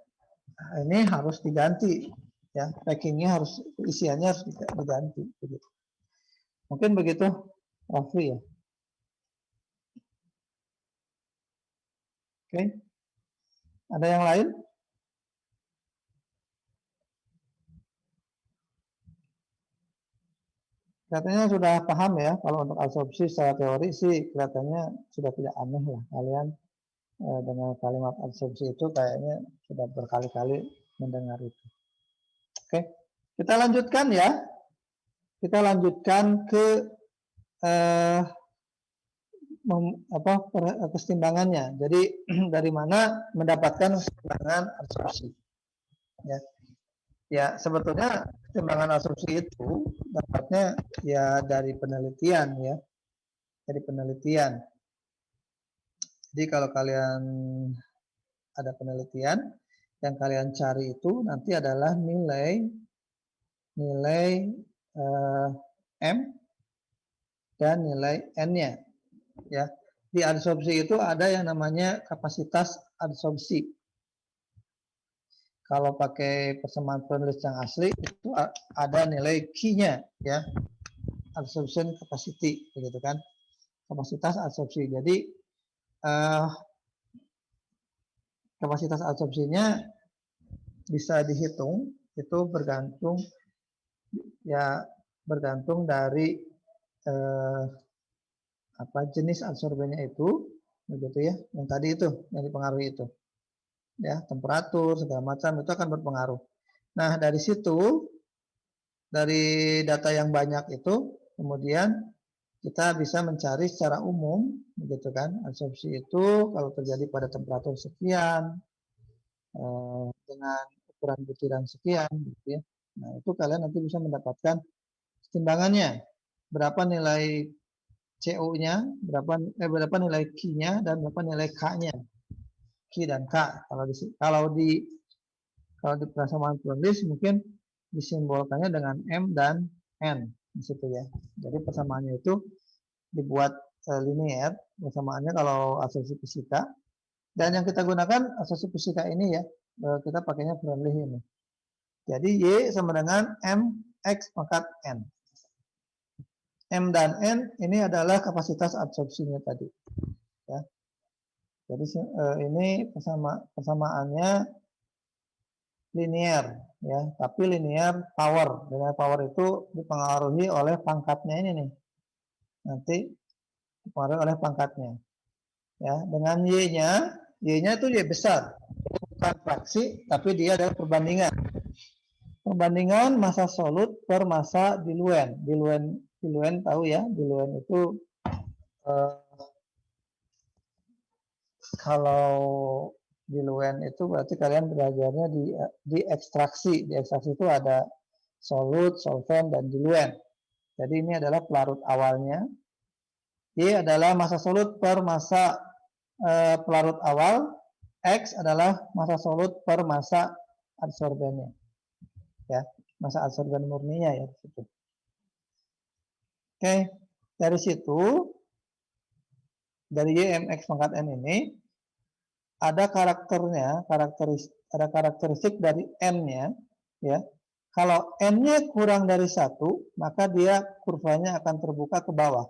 ini harus diganti, ya packingnya isiannya harus diganti. Begitu. Mungkin begitu, Raffi ya. Oke, ada yang lain? Kelihatannya sudah paham ya, kalau untuk absorpsi secara teori sih kelihatannya sudah tidak aneh lah. Kalian dengan kalimat absorpsi itu kayaknya sudah berkali-kali mendengar itu. Oke, kita lanjutkan ya. Kita lanjutkan ke kesetimbangannya. Jadi dari mana mendapatkan kesetimbangan absorpsi? Ya sebetulnya kesetimbangan absorpsi itu dapatnya ya dari penelitian ya, dari penelitian. Jadi kalau kalian ada penelitian yang kalian cari itu nanti adalah nilai M dan nilai N-nya. Ya, di adsorpsi itu ada yang namanya kapasitas adsorpsi. Kalau pakai persamaan penulis yang asli itu ada nilai Q-nya ya, absorption capacity begitu kan, kapasitas adsorpsi. Jadi kapasitas adsorpsinya bisa dihitung itu bergantung dari jenis adsorbennya itu begitu ya, yang tadi itu yang dipengaruhi itu ya, temperatur segala macam itu akan berpengaruh. Nah dari situ, dari data yang banyak itu kemudian kita bisa mencari secara umum begitu kan, adsorpsi itu kalau terjadi pada temperatur sekian dengan ukuran butiran sekian gitu ya. Nah itu kalian nanti bisa mendapatkan timbangannya, berapa nilai CO-nya, berapa nilai Q-nya dan berapa nilai K-nya. Q dan K. Kalau di persamaan penulis mungkin disimbolkannya dengan M dan N di situ ya. Jadi persamaannya itu dibuat linear, persamaannya kalau asosiasi fisika. Dan yang kita gunakan asosiasi fisika ini ya, kita pakainya Freundlich ini. Jadi Y sama dengan MX pangkat N. M dan N ini adalah kapasitas absorpsinya tadi. Ya. Jadi ini persamaannya linear ya, tapi linear power. Linear power itu dipengaruhi oleh pangkatnya ini nih. Nanti dipengaruhi oleh pangkatnya. Ya, dengan y-nya itu y besar. Bukan fraksi, tapi dia adalah perbandingan. Perbandingan massa solut per massa diluen. Diluen tahu ya, diluen itu kalau diluen itu berarti kalian belajarnya di ekstraksi. Di ekstraksi itu ada solut, solvent, dan diluen. Jadi ini adalah pelarut awalnya. Y adalah massa solut per massa pelarut awal. X adalah massa solut per massa adsorbennya. Ya, massa adsorben murninya ya di situ. Oke, dari situ dari Y MX pangkat N ini ada karakternya, ada karakteristik dari N-nya, ya. Kalau N-nya kurang dari 1, maka dia kurvanya akan terbuka ke bawah.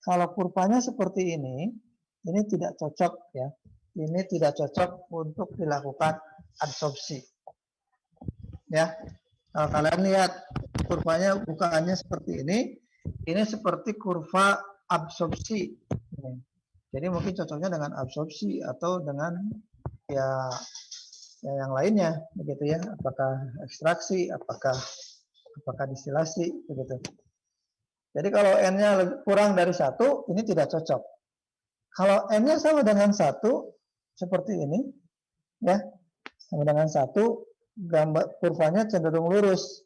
Kalau kurvanya seperti ini tidak cocok ya. Ini tidak cocok untuk dilakukan adsorpsi. Ya. Kalau kalian lihat kurvanya bukaannya seperti ini seperti kurva absorpsi. Jadi mungkin cocoknya dengan absorpsi atau dengan ya yang lainnya begitu ya, apakah ekstraksi, apakah distilasi begitu. Jadi kalau N-nya kurang dari 1 ini tidak cocok. Kalau N-nya sama dengan 1 seperti ini ya, sama dengan 1, gambar kurvanya cenderung lurus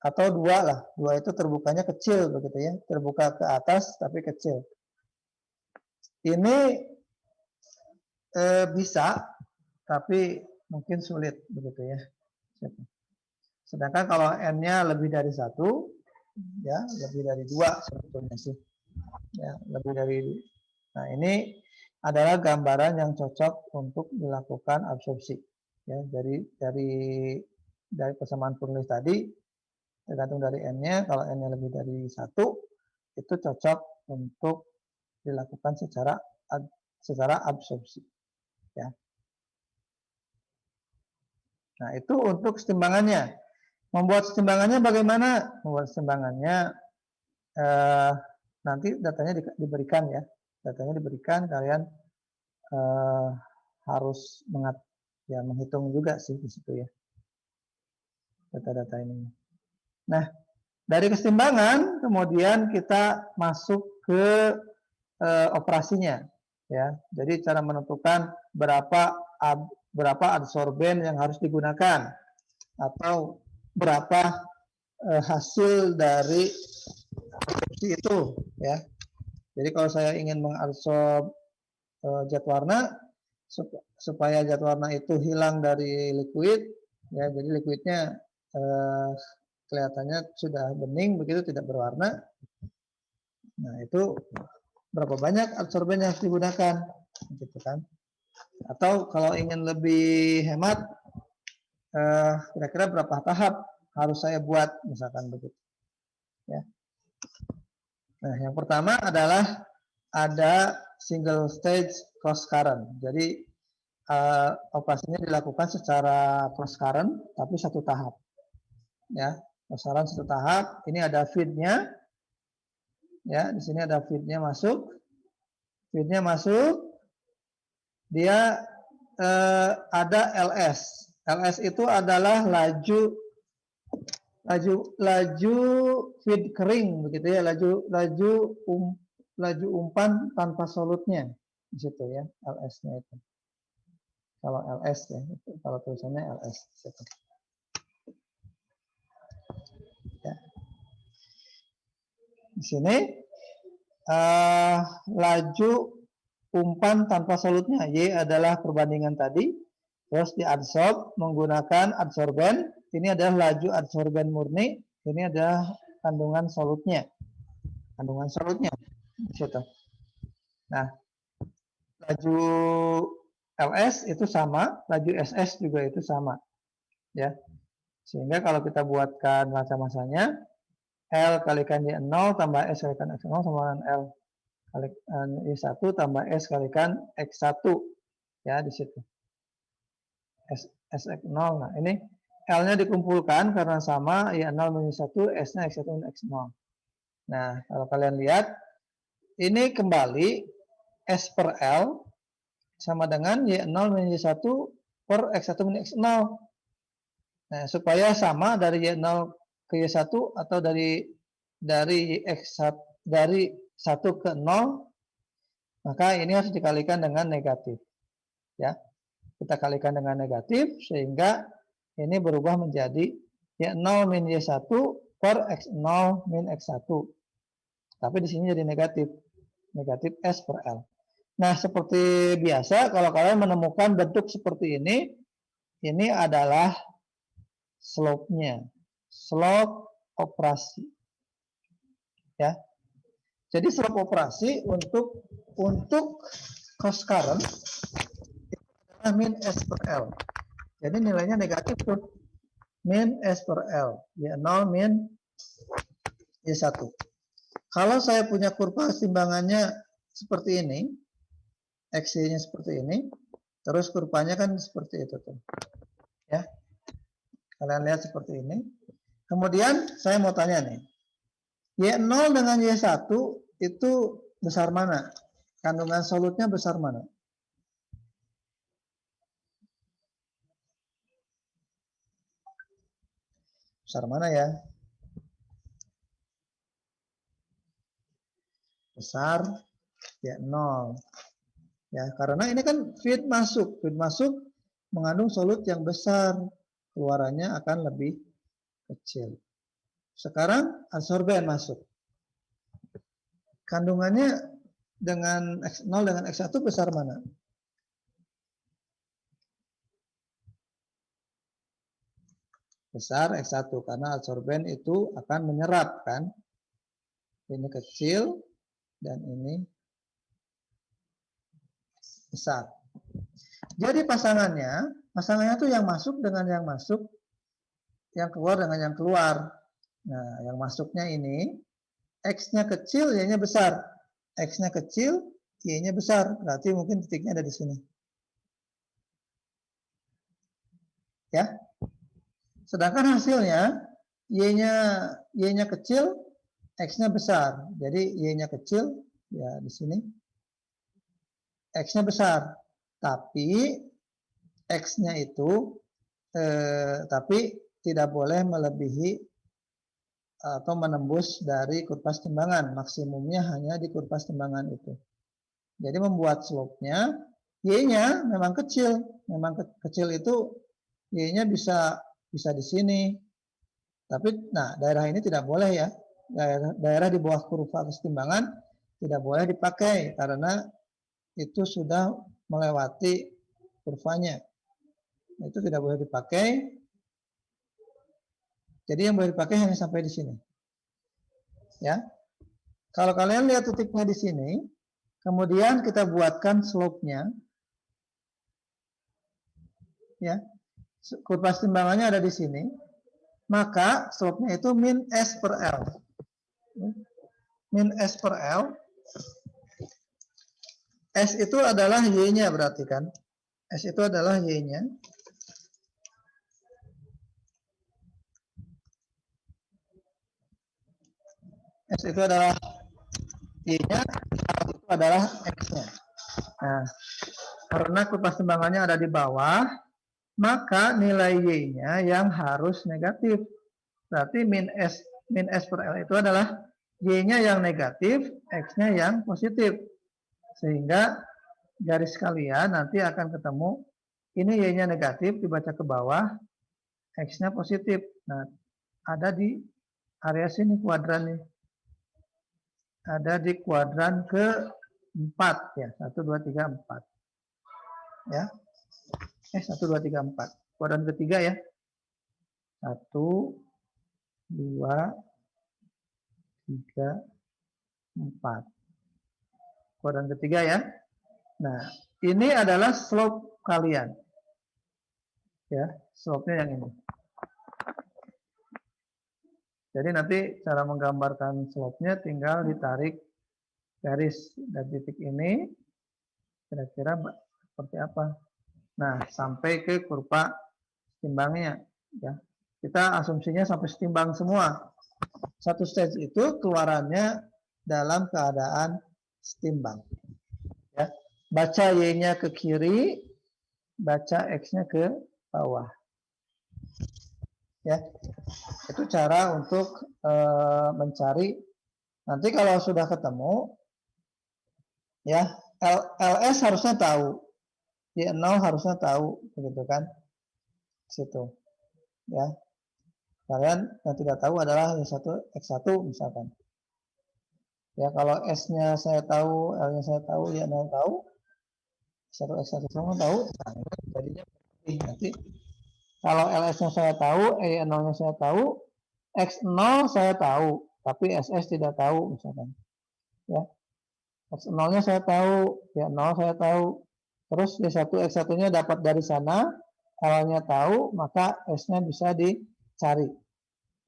atau 2 lah. 2 itu terbukanya kecil begitu ya, terbuka ke atas tapi kecil. Ini bisa, tapi mungkin sulit begitu ya. Sedangkan kalau N-nya lebih dari 1, ya lebih dari 2 sebetulnya sih. Ya, lebih dari. Nah, ini adalah gambaran yang cocok untuk dilakukan absorpsi. Ya, dari persamaan penulis tadi, tergantung dari N-nya, kalau N-nya lebih dari 1, itu cocok untuk dilakukan secara absorpsi. Ya. Nah, itu untuk setimbangannya. Membuat setimbangannya bagaimana? Membuat setimbangannya nanti datanya diberikan ya. Datanya diberikan, kalian harus menghitung juga sih di situ ya. Data-data ini. Nah, dari kesetimbangan kemudian kita masuk ke operasinya ya. Jadi cara menentukan berapa adsorben yang harus digunakan atau berapa hasil dari absorpsi itu ya. Jadi kalau saya ingin mengadsorb zat warna supaya zat warna itu hilang dari liquid ya, jadi liquidnya kelihatannya sudah bening begitu, tidak berwarna. Nah, itu berapa banyak adsorben yang harus digunakan gitu kan. Atau kalau ingin lebih hemat, kira-kira berapa tahap harus saya buat misalkan begitu ya. Nah, yang pertama adalah ada single stage cross current. Jadi operasinya dilakukan secara cross current tapi satu tahap ya. Cross current satu tahap. Ini ada feed-nya ya, di sini ada feed-nya masuk. Feed-nya masuk, dia ada LS. LS itu adalah laju feed kering begitu ya, laju umpan tanpa solutnya di situ ya, LS-nya itu. Kalau LS ya, kalau tulisannya LS di situ. Ya. Di sini laju umpan tanpa solutnya, Y adalah perbandingan tadi, terus diadsorb menggunakan adsorben. Ini adalah laju adsorben murni, ini adalah kandungan solutnya. Kandungan solutnya di situ. Nah, laju LS itu sama, laju SS juga itu sama. Ya. Sehingga kalau kita buatkan massa-massanya, L kalikan Y0 tambah S kalikan X0 sama dengan L Y1 tambah S kalikan X1 ya di situ. Sx0. Nah, ini L-nya dikumpulkan karena sama Y0 min Y1, S-nya X1 min X0. Nah, kalau kalian lihat ini kembali S per L sama dengan Y0 min Y1 per X1 min X0. Nah, supaya sama dari Y0 ke Y1 atau dari X1 dari 1 ke 0, maka ini harus dikalikan dengan negatif. Ya. Kita kalikan dengan negatif sehingga ini berubah menjadi Y0 min Y1 per X0 min X1. Tapi di sini jadi negatif. Negatif S per L. Nah, seperti biasa kalau kalian menemukan bentuk seperti ini adalah slope-nya. Slope operasi. Ya. Jadi slope operasi untuk cross current min S per L. Jadi nilainya negatif tuh. Min S per L. Y0 min Y1. Kalau saya punya kurva timbangannya seperti ini, XY-nya seperti ini, terus kurvanya kan seperti itu tuh. Ya. Kalian lihat seperti ini. Kemudian saya mau tanya nih. Y0 dengan Y1 itu besar mana? Kandungan solutnya besar mana? Besar mana ya? Besar ya 0. Ya, karena ini kan feed masuk mengandung solut yang besar, keluarannya akan lebih kecil. Sekarang adsorben masuk. Kandungannya dengan X0 dengan X1 besar mana? Besar X1 karena adsorben itu akan menyerap kan. Ini kecil dan ini besar. Jadi pasangannya tuh yang masuk dengan yang masuk, yang keluar dengan yang keluar. Nah, yang masuknya ini X-nya kecil, Y-nya besar. X-nya kecil, Y-nya besar. Berarti mungkin titiknya ada di sini. Ya. Sedangkan hasilnya Y-nya kecil, X-nya besar. Jadi Y-nya kecil, ya di sini. X-nya besar. Tapi X-nya itu tapi tidak boleh melebihi atau menembus dari kurvas timbangan. Maksimumnya hanya di kurvas timbangan itu. Jadi membuat slope-nya, Y-nya memang kecil. Memang kecil itu Y-nya bisa di sini. Tapi nah daerah ini tidak boleh ya. Daerah di bawah kurva kesetimbangan tidak boleh dipakai karena itu sudah melewati kurvanya. Itu tidak boleh dipakai. Jadi yang boleh dipakai hanya sampai di sini. Ya. Kalau kalian lihat titiknya di sini, kemudian kita buatkan slope-nya. Ya. Kurva timbangannya ada di sini. Maka slope-nya itu min S per L. Min S per L. S itu adalah Y-nya berarti kan. S itu adalah Y-nya. S itu adalah Y-nya, itu adalah X-nya. Nah, karena kurva timbangannya ada di bawah, maka nilai Y-nya yang harus negatif. Berarti min S per L itu adalah Y-nya yang negatif, X-nya yang positif. Sehingga garis kalian nanti akan ketemu, ini Y-nya negatif, dibaca ke bawah, X-nya positif. Nah, ada di area sini kuadran nih. Ada di kuadran ke-4 ya, 1 2 3 4. Ya. 1 2 3 4. Kuadran ketiga ya. 1 2 3 4. Kuadran ketiga ya. Nah, ini adalah slope kalian. Ya, slope-nya yang ini. Jadi nanti cara menggambarkan slope-nya tinggal ditarik garis dan titik ini kira-kira seperti apa. Nah, sampai ke kurva setimbangnya ya. Kita asumsinya sampai setimbang semua. Satu stage itu keluarannya dalam keadaan setimbang. Ya. Baca Y-nya ke kiri, baca X-nya ke bawah. Ya. Itu cara untuk mencari. Nanti kalau sudah ketemu, ya LS harusnya tahu, Y0 harusnya tahu, begitu kan? Situ, ya. Kalian yang tidak tahu adalah Y1, X1 misalkan. Ya kalau S-nya saya tahu, L-nya saya tahu, Y0 tahu, 1 X1 semua tahu, nah ini jadinya nanti kalau LS-nya saya tahu, Y0-nya saya tahu, X0 saya tahu, tapi SS tidak tahu misalkan. Ya. X0-nya saya tahu, Y0 saya tahu, terus Y1, X1-nya dapat dari sana, L-nya tahu, maka S-nya bisa dicari.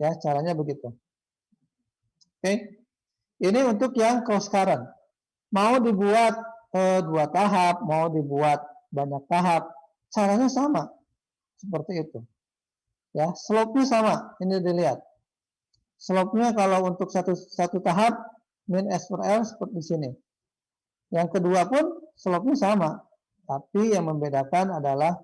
Ya, caranya begitu. Oke. Ini untuk yang cross current. Mau dibuat 2 tahap, mau dibuat banyak tahap, caranya sama. Seperti itu. Ya, slope-nya sama. Ini dilihat. Slope-nya kalau untuk satu tahap min S per L seperti di sini. Yang kedua pun slope-nya sama. Tapi yang membedakan adalah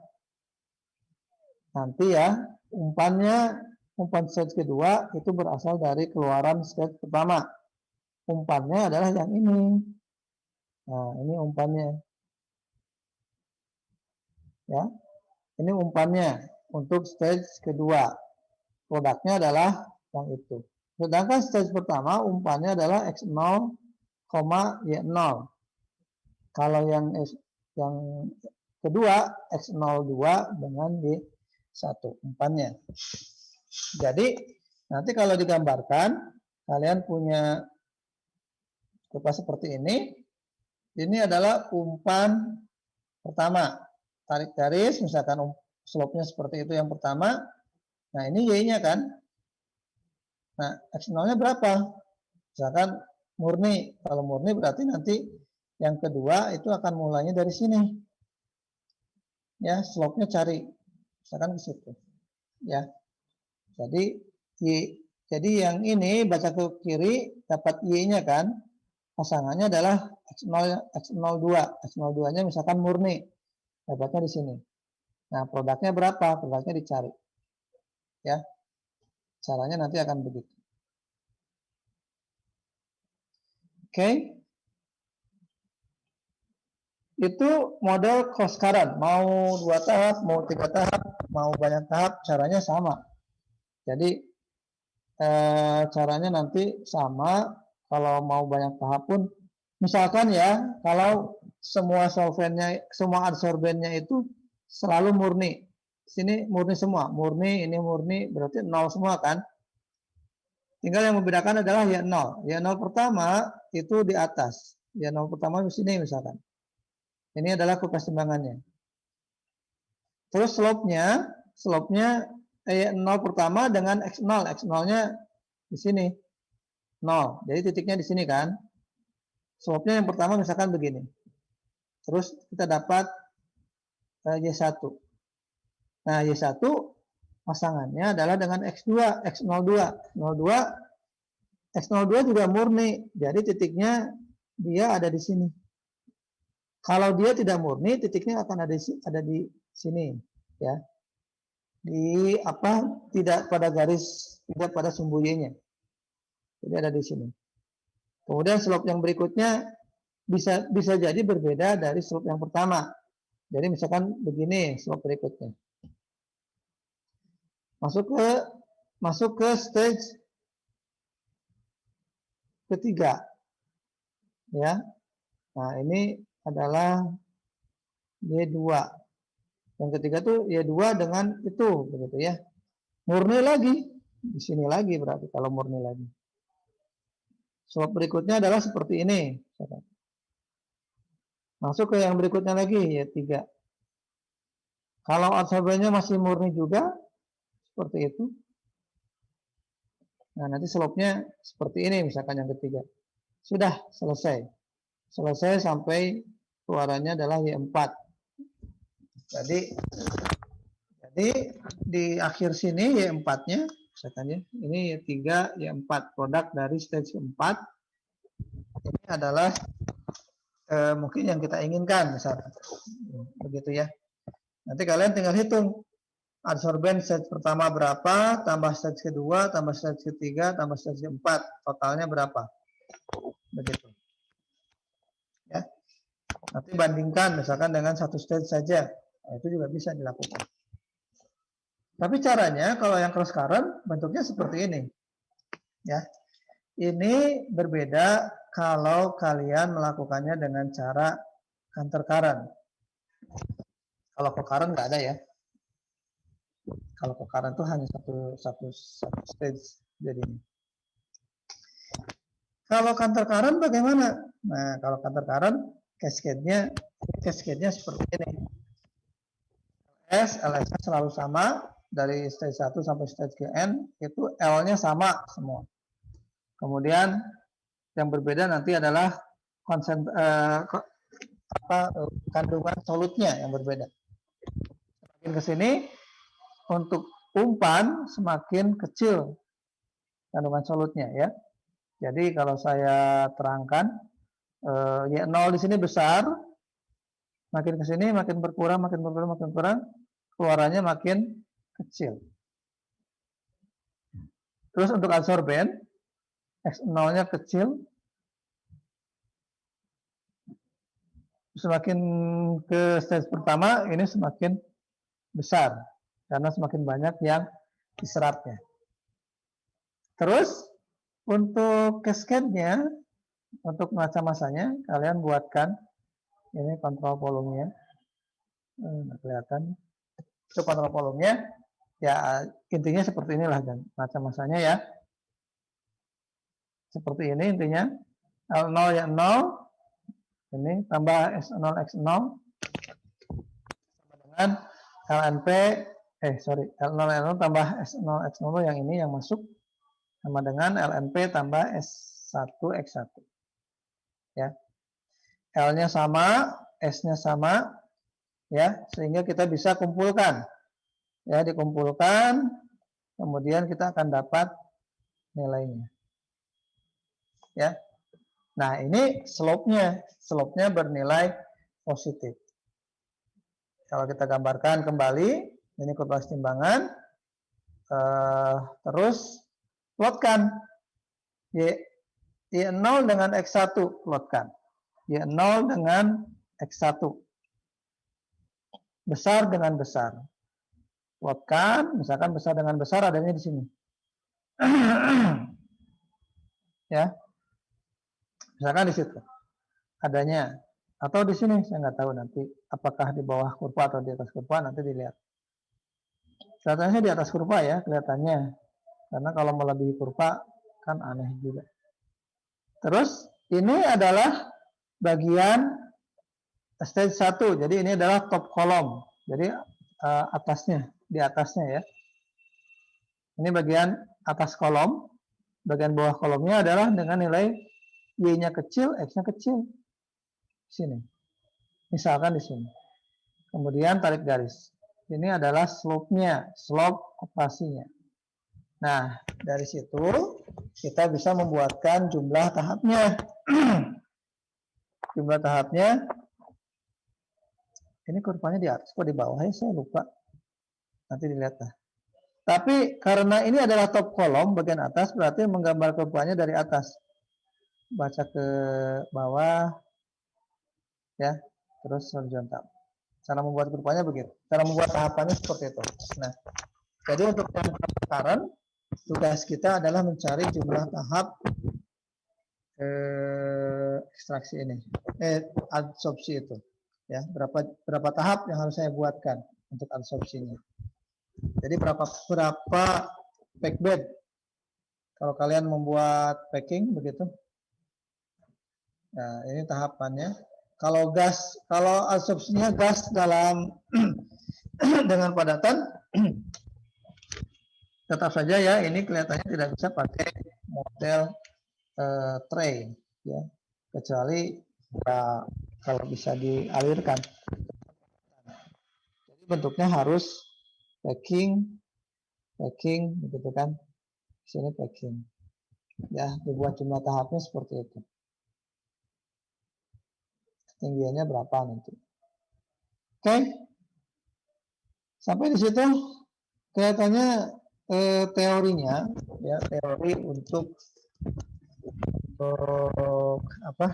nanti ya umpan stage kedua itu berasal dari keluaran stage pertama. Umpannya adalah yang ini. Nah, ini umpannya. Ya. Ini umpannya untuk stage kedua. Produknya adalah yang itu. Sedangkan stage pertama umpannya adalah X0, Y0. Kalau yang kedua X02 dengan Y1 umpannya. Jadi nanti kalau digambarkan kalian punya kurva seperti ini. Ini adalah umpan pertama. Tarik garis misalkan slope-nya seperti itu yang pertama. Nah, ini Y-nya kan. Nah, X0-nya berapa? Misalkan murni. Kalau murni berarti nanti yang kedua itu akan mulainya dari sini. Ya, slope-nya cari. Misalkan ke situ. Ya. Jadi yang ini baca ke kiri dapat Y-nya kan. Pasangannya adalah X02. X02-nya misalkan murni. Dapatnya di sini. Nah, produknya berapa? Produknya dicari. Ya. Caranya nanti akan begitu. Oke. Itu model cross current. Mau 2 tahap, mau 3 tahap, mau banyak tahap, caranya sama. Jadi caranya nanti sama. Kalau mau banyak tahap pun, misalkan ya, kalau semua solvennya, semua adsorbennya itu selalu murni. Sini murni semua, murni, ini murni, berarti 0 semua kan. Tinggal yang membedakan adalah Y0. Y0 pertama itu di atas. Y0 pertama di sini misalkan. Ini adalah kurva timbangannya. Terus slope-nya Y0 pertama dengan X0. X0-nya di sini. 0. Jadi titiknya di sini kan. Slope-nya yang pertama misalkan begini. Terus kita dapat Y1. Nah, Y1 pasangannya adalah dengan X2, X02. X02 juga murni. Jadi titiknya dia ada di sini. Kalau dia tidak murni, titiknya akan ada di sini, ya. Tidak pada garis, tidak pada sumbu Y-nya. Jadi ada di sini. Kemudian slope yang berikutnya bisa jadi berbeda dari slope yang pertama. Jadi misalkan begini slope berikutnya. Masuk ke stage ketiga. Ya. Nah, ini adalah Y2. Yang ketiga tuh Y2 dengan itu begitu ya. Murni lagi. Di sini lagi berarti kalau murni lagi. Slope berikutnya adalah seperti ini. Masuk ke yang berikutnya lagi Y3. Kalau adsorbennya masih murni juga seperti itu. Nah, nanti slope-nya seperti ini misalkan yang ketiga. Sudah selesai. selesai sampai keluarannya adalah Y4. Jadi di akhir sini Y4-nya, misalkan ya, ini Y3, Y4, produk dari stage 4. Ini adalah mungkin yang kita inginkan, misalkan. Begitu ya. Nanti kalian tinggal hitung. Adsorben stage pertama berapa, tambah stage kedua, tambah stage ketiga, tambah stage keempat. Totalnya berapa? Begitu. Ya. Nanti bandingkan misalkan dengan satu stage saja. Nah, itu juga bisa dilakukan. Tapi caranya kalau yang cross current bentuknya seperti ini. Ya. Ini berbeda kalau kalian melakukannya dengan cara counter current. Kalau co-current nggak ada ya. Kalau co-current itu hanya satu stage jadi ini. Kalau counter current bagaimana? Nah, kalau counter current cascade-nya seperti ini. LS selalu sama dari stage 1 sampai stage ke N itu L-nya sama semua. Kemudian yang berbeda nanti adalah kandungan solutnya yang berbeda. Semakin ke sini untuk umpan semakin kecil kandungan solutnya ya. Jadi kalau saya terangkan Y0 di sini besar, makin ke sini makin berkurang, keluarannya makin kecil. Terus untuk adsorben X0-nya kecil, semakin ke stage pertama ini semakin besar karena semakin banyak yang diserapnya. Terus untuk cascade-nya, untuk masa-masanya kalian buatkan ini kontrol volumenya, kelihatan. Itu kontrol volumenya, ya intinya seperti inilah dan masa-masanya ya. Seperti ini intinya. L0 ya 0, ini tambah S0 X0 sama dengan LNP, L0 L0 tambah S0 X0 yang ini yang masuk sama dengan LNP tambah S1 X1. Ya. L-nya sama, S-nya sama, ya, sehingga kita bisa kumpulkan. Ya, dikumpulkan, kemudian kita akan dapat nilainya. Ya. Nah, ini slope-nya bernilai positif. Kalau kita gambarkan kembali, ini kurva timbangan, terus plotkan Y0 dengan X1, plotkan. Y0 dengan X1. Besar dengan besar. Plotkan, misalkan besar dengan besar adanya di sini. Ya. Misalkan di situ adanya, atau di sini saya nggak tahu nanti apakah di bawah kurva atau di atas kurva, nanti dilihat. Kelihatannya di atas kurva ya, kelihatannya. Karena kalau melebihi kurva kan aneh juga. Terus ini adalah bagian stage 1. Jadi ini adalah top kolom. Jadi atasnya, di atasnya ya. Ini bagian atas kolom. Bagian bawah kolomnya adalah dengan nilai Y-nya kecil, X-nya kecil. Sini. Misalkan di sini. Kemudian tarik garis. Ini adalah slope-nya, slope operasinya. Nah, dari situ kita bisa membuatkan jumlah tahapnya. Jumlah tahapnya, ini kurvanya di atas, kok di bawah ya, saya lupa. Nanti dilihat lah. Tapi karena ini adalah top kolom, bagian atas, berarti menggambar kurvanya dari atas. Baca ke bawah, ya, terus horizontal. Cara membuat kurvanya begitu. Cara membuat tahapannya seperti itu. Nah, jadi untuk yang sekarang, tugas kita adalah mencari jumlah tahap ekstraksi ini, adsorpsi itu. Ya, berapa tahap yang harus saya buatkan untuk adsorpsinya. Jadi berapa pack bed kalau kalian membuat packing begitu. Nah, ini tahapannya. Kalau adsorpsinya gas dalam dengan padatan, tetap saja ya ini kelihatannya tidak bisa pakai model tray, ya, kecuali Ya, kalau bisa dialirkan. Jadi bentuknya harus packing, begitu kan? Di sini packing. Ya, dibuat jumlah tahapnya seperti itu. Ketinggiannya berapa nanti? Oke, sampai di situ kelihatannya teorinya, ya teori untuk apa?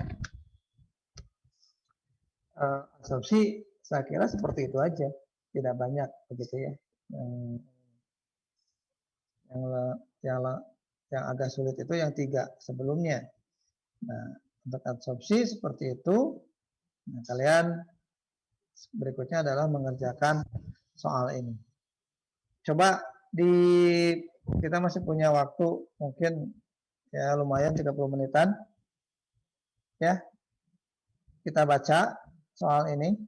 Absorpsi saya kira seperti itu aja, tidak banyak begitu ya. Yang agak sulit itu yang 3 sebelumnya. Nah, untuk absorpsi seperti itu. Nah, kalian berikutnya adalah mengerjakan soal ini. Coba kita masih punya waktu mungkin ya lumayan 30 menitan. Ya. Kita baca soal ini.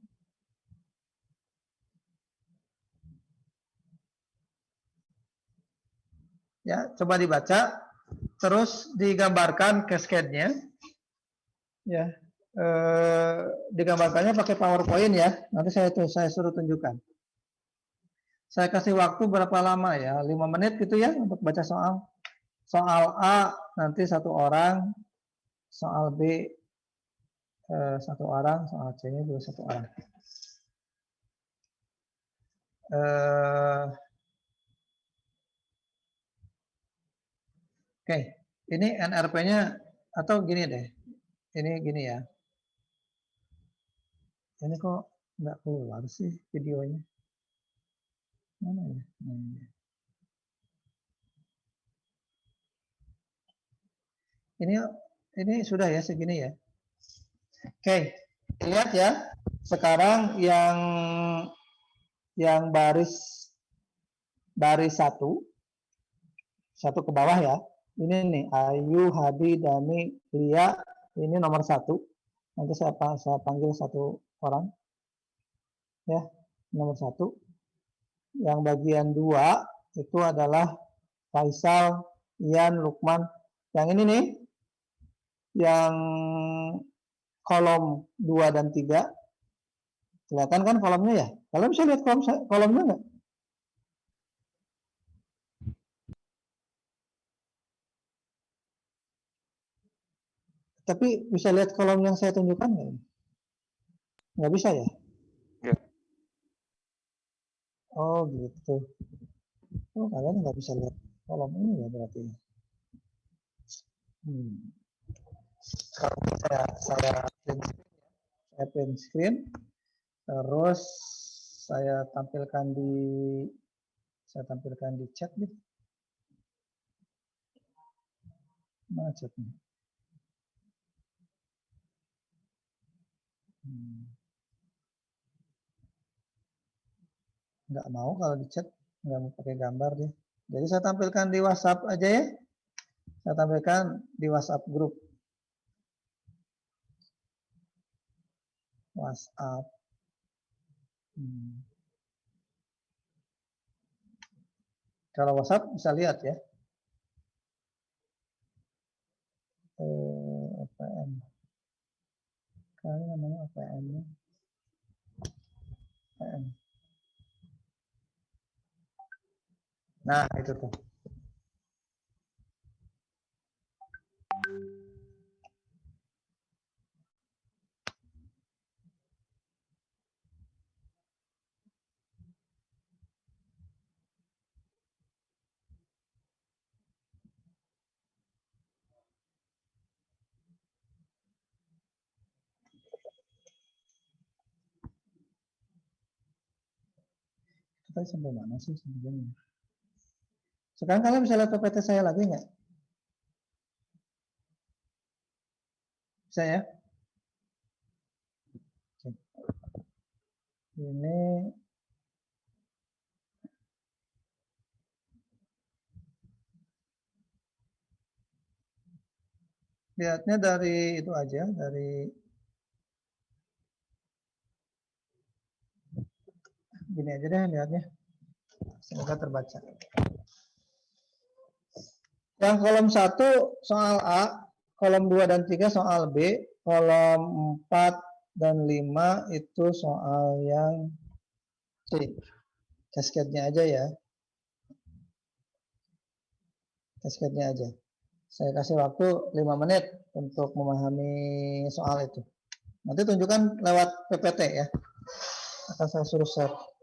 Ya, coba dibaca, terus digambarkan cascade-nya. Ya, digambarkannya pakai PowerPoint ya. Nanti saya suruh tunjukkan. Saya kasih waktu berapa lama ya? 5 menit gitu ya untuk baca soal. Soal A nanti 1 orang, soal B 1 orang, soal C-nya juga 1 orang. Oke, ini NRP-nya atau gini deh. Ini gini ya. Ini kok nggak keluar sih videonya. Mana ya? Ini sudah ya segini ya. Oke, lihat ya. Sekarang yang baris 1 ke bawah ya. Ini nih Ayu, Hadi, Dani, Lia. Ini nomor 1. Nanti saya panggil 1 orang. Ya, nomor 1. Yang bagian 2 itu adalah Faisal, Ian, Lukman. Yang ini nih, yang kolom 2 dan 3. Kelihatan kan kolomnya ya? Kalian bisa lihat kolomnya nggak? Tapi bisa lihat kolom yang saya tunjukkan nggak? Nggak bisa ya? Ya. Oh gitu. Oh kalian nggak bisa lihat kolom ini ya berarti. Sekarang saya print screen, terus saya tampilkan di chat nih. Mana chatnya? Nggak mau kalau di chat, nggak mau pakai gambar dia. Jadi saya tampilkan di WhatsApp aja ya. Saya tampilkan di WhatsApp grup. WhatsApp. Kalau WhatsApp bisa lihat ya. OPM. Kalian namanya OPM-nya. OPM. Nah, itu tuh. Kita sampai mana sih sebenarnya? Sekarang kalian bisa lihat PPT saya lagi nggak? Bisa ya? Ini lihatnya dari itu aja, dari gini aja deh lihatnya. Semoga terbaca. Yang kolom 1 soal A, kolom 2 dan 3 soal B, kolom 4 dan 5 itu soal yang C. Cascade-nya aja ya. Cascade-nya aja. Saya kasih waktu 5 menit untuk memahami soal itu. Nanti tunjukkan lewat PPT ya. Akan saya suruh share.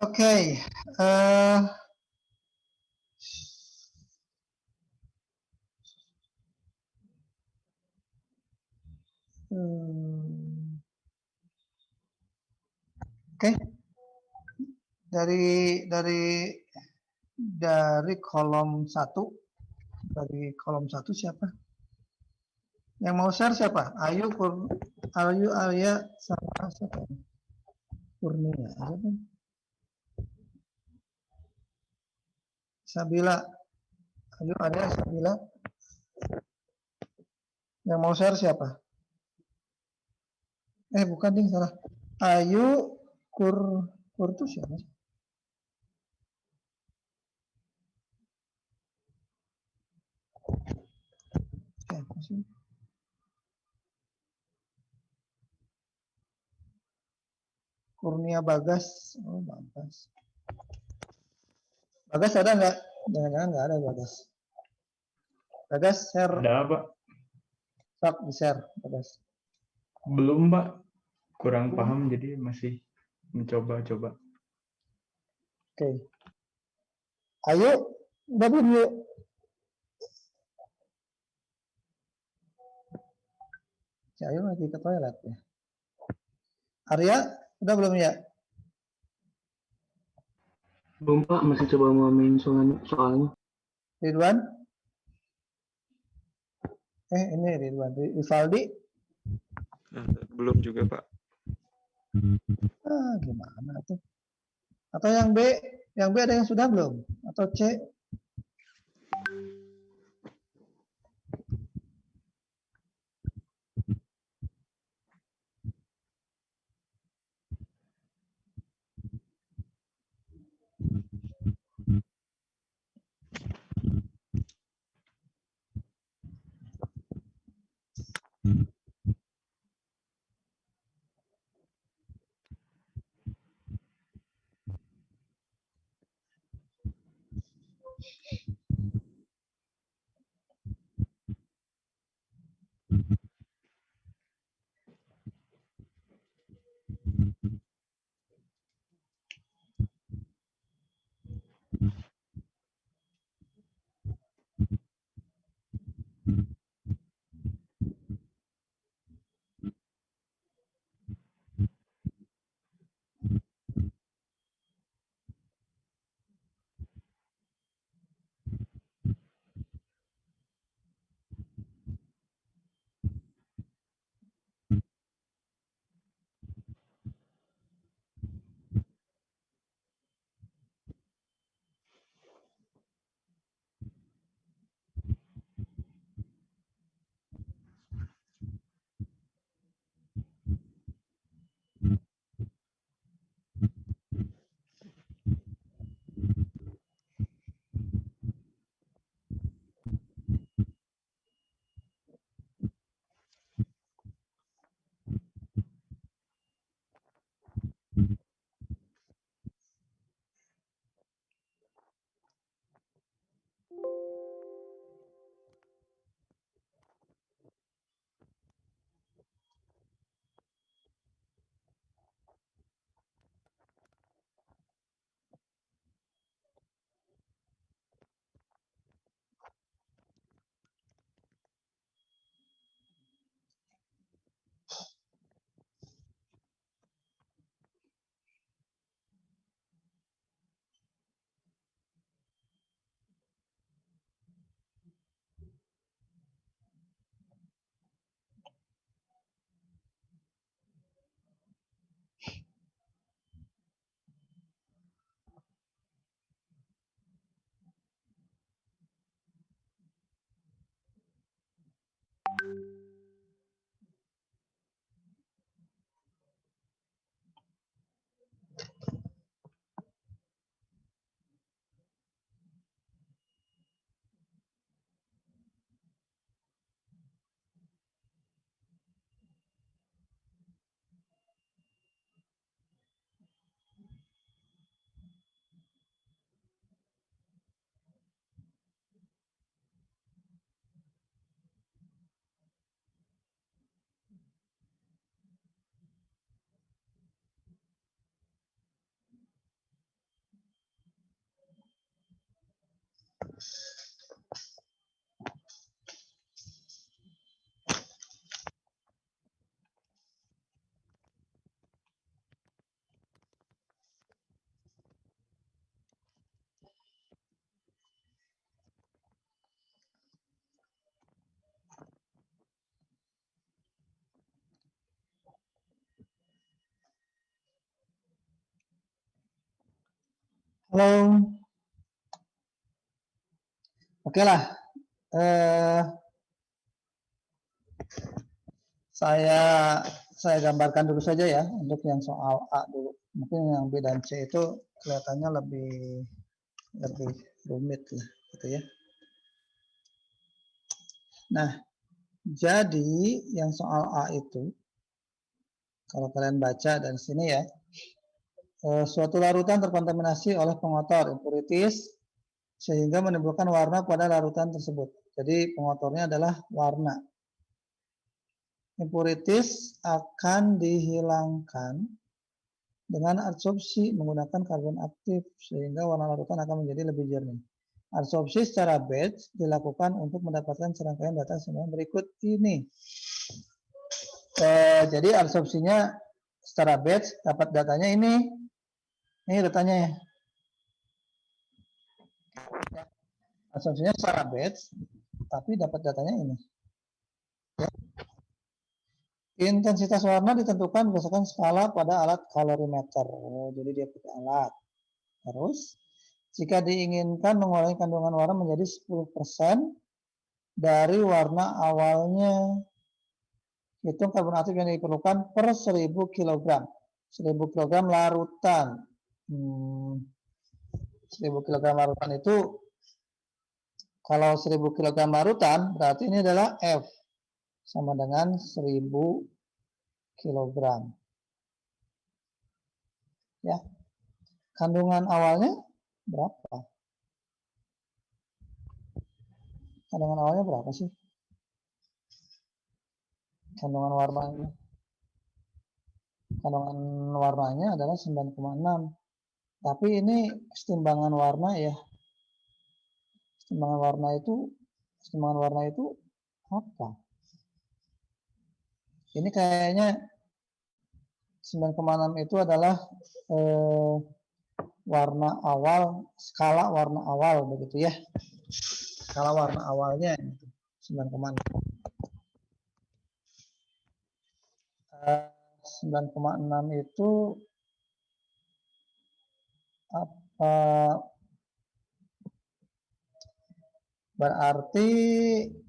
Oke, eh, hmm, oke, dari kolom satu, siapa? Yang mau share siapa? Ayu, Arya, sama siapa? Kurnia, siapa? Sabila, Ayu, Arya, Sabila. Yang mau share siapa? Bukan ding, salah. Ayu, Kur itu siapa sih? Siapa sih? Kurnia Bagas. Oh, Bagas. Bagas ada nggak? Jangan-jangan nggak ada Bagas. Bagas share. Ada Pak? Sok di share Bagas. Belum Pak. Kurang paham jadi masih mencoba-coba. Oke. Ayo, udah belum yuk? Si Ayu lagi ke toilet ya. Arya, udah belum ya? Belum Pak, masih coba mau main soalnya. Ridwan? Ini Ridwan. Rivaldi? Belum juga, Pak. Gimana tuh? Atau yang B? Yang B ada yang sudah belum? Atau C? Halo. Oke lah. Saya gambarkan dulu saja ya untuk yang soal A dulu. Mungkin yang B dan C itu kelihatannya lebih rumit lah gitu ya. Nah, jadi yang soal A itu kalau kalian baca dari sini ya, suatu larutan terkontaminasi oleh pengotor impurities sehingga menimbulkan warna pada larutan tersebut. Jadi pengotornya adalah warna. Impurities akan dihilangkan dengan adsorpsi menggunakan karbon aktif sehingga warna larutan akan menjadi lebih jernih. Adsorpsi secara batch dilakukan untuk mendapatkan serangkaian data semua berikut ini. Jadi adsorpsinya secara batch dapat datanya ini. Ini datanya ya. Adsorpsinya secara batch tapi dapat datanya ini. Ya. Intensitas warna ditentukan berdasarkan skala pada alat colorimeter. Oh, jadi dia pakai alat. Terus, jika diinginkan mengurangi kandungan warna menjadi 10% dari warna awalnya, hitung karbon aktif yang diperlukan per 1000 kg. 1000 kg larutan. 1000 kg larutan itu, kalau 1000 kg larutan, berarti ini adalah F. Sama dengan 1000 kg. Ya. Kandungan awalnya berapa? Kandungan awalnya berapa sih? Kandungan warnanya. Kandungan warnanya adalah 9,6. Tapi ini kesetimbangan warna ya. Kesetimbangan warna itu apa? Ini kayaknya 9,6 itu adalah warna awal, skala warna awal begitu ya. Skala warna awalnya 9,6. 9,6 itu apa? Berarti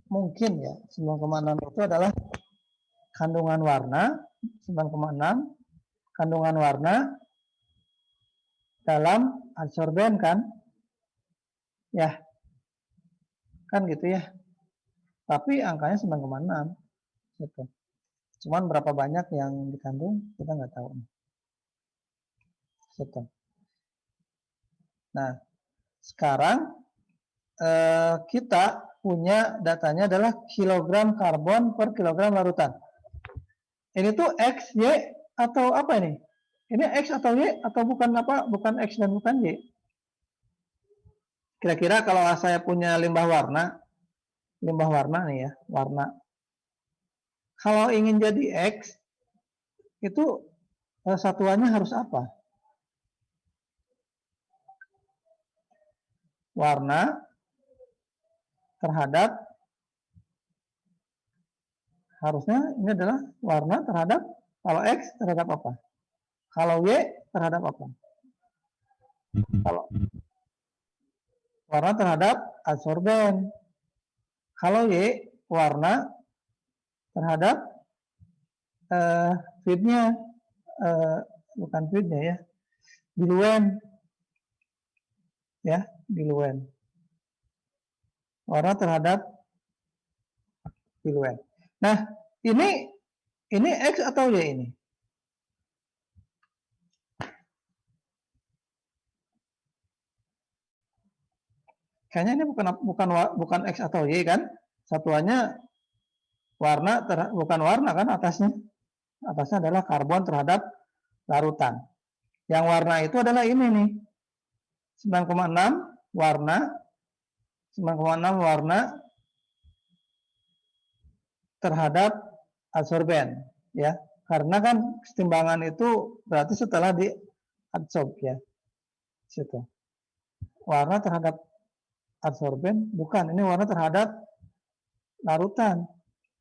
mungkin ya 9,6 itu adalah kandungan warna 9,6 kandungan warna dalam adsorben kan ya kan gitu ya, tapi angkanya 9,6 gitu. Cuman berapa banyak yang dikandung kita nggak tahu gitu. Nah sekarang kita punya datanya adalah kilogram karbon per kilogram larutan. Ini tuh X, Y, atau apa ini? Ini X atau Y, atau bukan apa? Bukan X dan bukan Y. Kira-kira kalau saya punya limbah warna nih ya, warna. Kalau ingin jadi X, itu satuannya harus apa? Warna terhadap, harusnya ini adalah warna terhadap, kalau X terhadap apa? Kalau Y terhadap apa? Kalau warna terhadap adsorben. Kalau Y warna terhadap feednya, bukan feednya ya, diluent ya, diluent. Warna terhadap diluent. Nah, ini X atau Y ini? Kayaknya ini bukan X atau Y kan? Satuannya warna bukan warna kan atasnya. Atasnya adalah karbon terhadap larutan. Yang warna itu adalah ini nih. 9,6 warna 9,6 warna terhadap adsorben ya. Karena kan kesetimbangan itu berarti setelah diadsorb ya. Situ. Warna terhadap adsorben bukan, ini warna terhadap larutan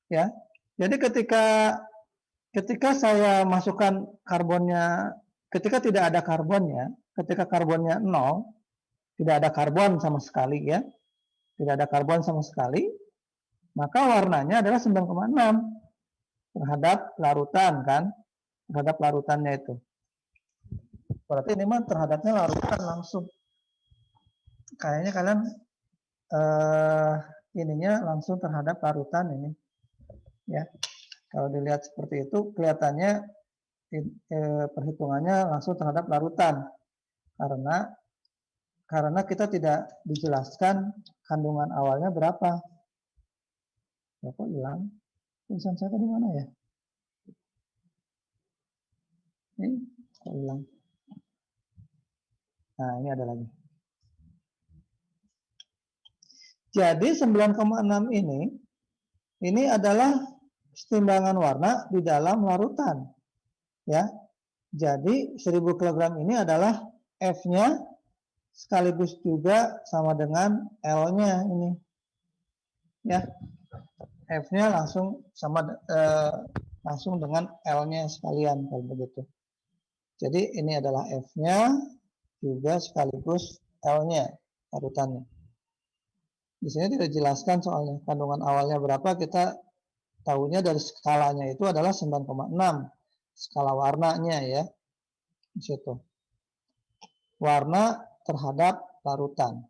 ya. Jadi ketika saya masukkan karbonnya, ketika tidak ada karbonnya, ketika karbonnya 0, tidak ada karbon sama sekali ya. Tidak ada karbon sama sekali, maka warnanya adalah 9,6 terhadap larutan kan, terhadap larutannya itu. Berarti ini mah terhadapnya larutan langsung. Kayaknya kalian ininya langsung terhadap larutan ini. Ya, kalau dilihat seperti itu kelihatannya perhitungannya langsung terhadap larutan karena kita tidak dijelaskan kandungan awalnya berapa. Ya, kok hilang? Tulisan saya tadi mana ya? Ini kok hilang? Nah, ini ada lagi. Jadi 9,6 ini adalah timbangan warna di dalam larutan. Ya. Jadi 1000 kg ini adalah F-nya sekaligus juga sama dengan L-nya ini. Ya. F-nya langsung langsung dengan L-nya sekalian kalau begitu. Jadi ini adalah F-nya juga sekaligus L-nya larutannya. Di sini tidak dijelaskan soalnya kandungan awalnya berapa, kita tahunya dari skalanya itu adalah 9,6. Skala warnanya ya. Di situ. Warna terhadap larutan.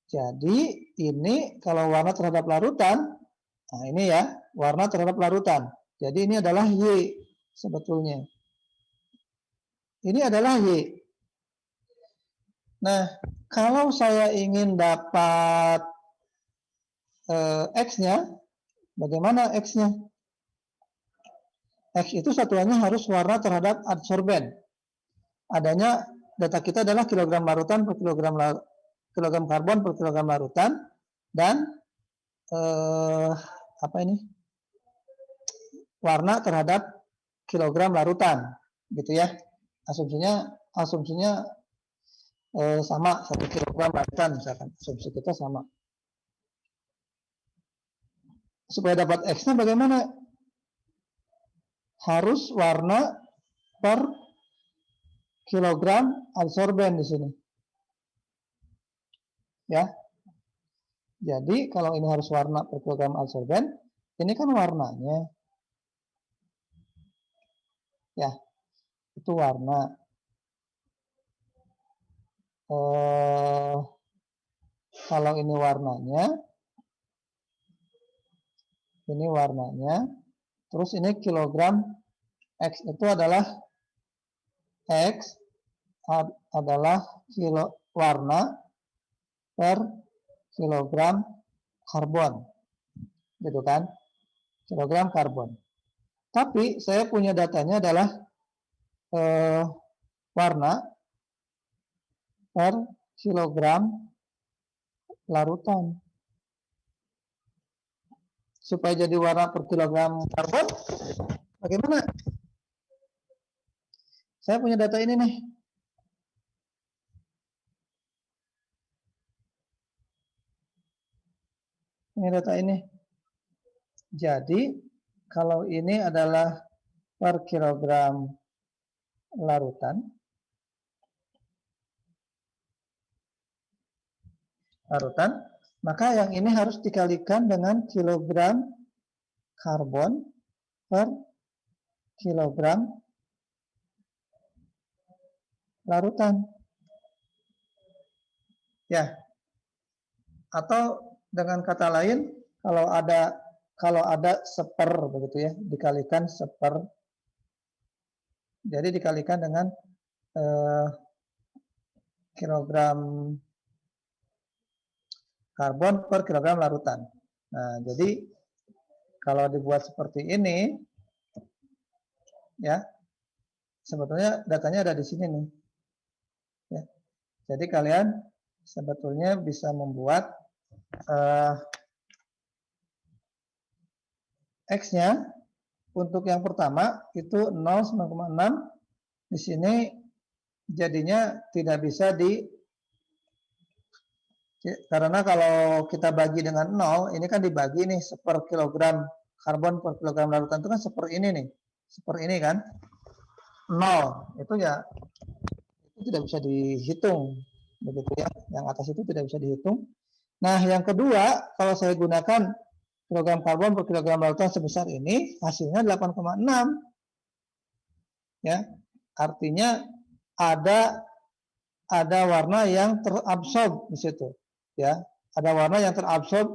Jadi ini kalau warna terhadap larutan, nah ini ya, warna terhadap larutan. Jadi ini adalah Y sebetulnya. Ini adalah Y. Nah, kalau saya ingin dapat X-nya, bagaimana X-nya? X itu satuannya harus warna terhadap adsorben. Adanya data kita adalah kilogram larutan per kilogram karbon per kilogram larutan dan apa ini? Warna terhadap kilogram larutan, gitu ya. Asumsinya sama 1 kilogram larutan misalkan. Asumsi kita sama. Supaya dapat X-nya bagaimana? Harus warna per kilogram adsorben di sini. Ya. Jadi kalau ini harus warna per kilogram adsorben, ini kan warnanya. Ya. Itu warna. Kalau ini warnanya, terus ini kilogram X itu adalah warna per kilogram karbon, gitu kan? Kilogram karbon. Tapi saya punya datanya adalah warna per kilogram larutan. Supaya jadi warna per kilogram karbon, bagaimana? Saya punya data ini nih. Ini data ini. Jadi, kalau ini adalah per kilogram larutan, maka yang ini harus dikalikan dengan kilogram karbon per kilogram larutan. Ya. Atau dengan kata lain, kalau ada seper begitu ya, dikalikan seper. Jadi dikalikan dengan kilogram karbon per kilogram larutan. Nah, jadi kalau dibuat seperti ini, ya, sebetulnya datanya ada di sini nih. Ya. Jadi kalian sebetulnya bisa membuat X-nya untuk yang pertama itu 0,9,6. Di sini jadinya tidak bisa karena kalau kita bagi dengan 0, ini kan dibagi nih seper kilogram karbon per kilogram larutan itu kan seper ini nih. Seper ini kan. 0. Itu ya itu tidak bisa dihitung. begitu ya. Yang atas itu tidak bisa dihitung. Nah, yang kedua, kalau saya gunakan kilogram karbon per kilogram lautan sebesar ini, hasilnya 8,6. Ya, artinya ada warna yang terabsorb di situ. Ya, ada warna yang terabsorb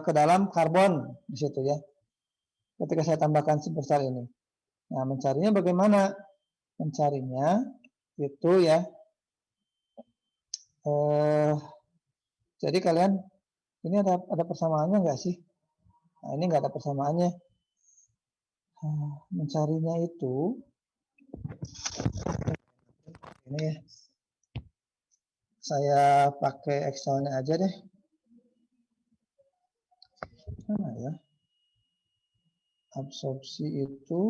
ke dalam karbon di situ ya. Ketika saya tambahkan sebesar ini. Nah, mencarinya bagaimana? Mencarinya itu ya. Jadi kalian ini ada persamaannya nggak sih? Nah, ini nggak ada persamaannya. Mencarinya itu ini ya. Saya pakai Excel-nya aja deh. Mana ya? Absorpsi itu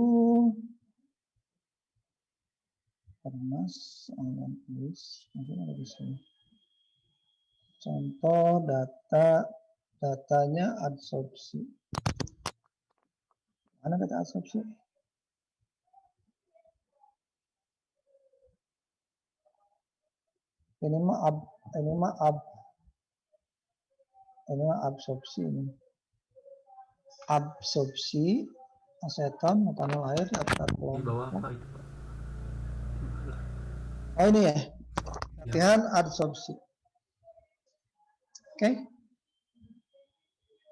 Permas, mungkin ada di sini. Contoh datanya absorpsi. Mana data absorpsi? Ini mah absorpsi ini. Absorpsi aseton metanol air daftar Di bawah kelompok. apa itu, Pak? Oh ini ya. Latihan absorpsi. Oke.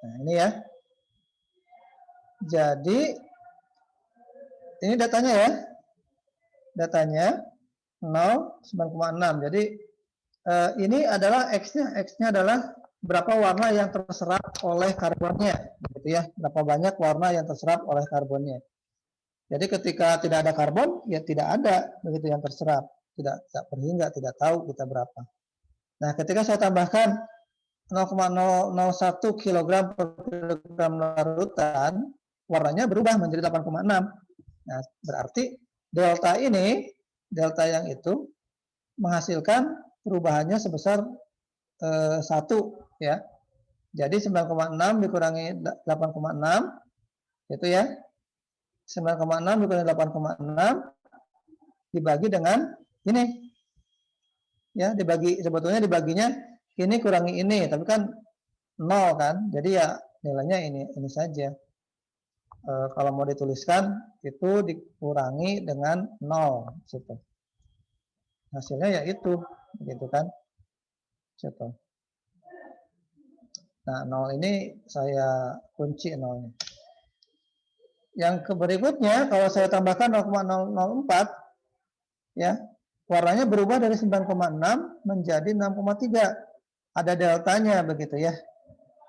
Nah, ini ya. Jadi ini datanya ya. Datanya 9,6. Jadi ini adalah X-nya. X-nya adalah berapa warna yang terserap oleh karbonnya, gitu ya. Berapa banyak warna yang terserap oleh karbonnya. Jadi ketika tidak ada karbon, ya tidak ada begitu yang terserap. Tidak perhingga, tidak tahu kita berapa. Nah, ketika saya tambahkan 0,001 kg per kilogram larutan, warnanya berubah menjadi 8,6. Nah, berarti delta ini, delta yang itu menghasilkan perubahannya sebesar 1 ya. Jadi 9,6 dikurangi 8,6 itu ya. 9,6 dikurangi 8,6 dibagi dengan ini. Ya, sebetulnya dibaginya ini kurangi ini, tapi kan 0 kan. Jadi ya nilainya ini saja. Kalau mau dituliskan itu dikurangi dengan 0 situ. Hasilnya ya itu, begitu kan? Situ. Nah, 0 ini saya kunci 0-nya. Yang berikutnya kalau saya tambahkan 0,004 ya, warnanya berubah dari 9,6 menjadi 6,3. Ada deltanya begitu ya.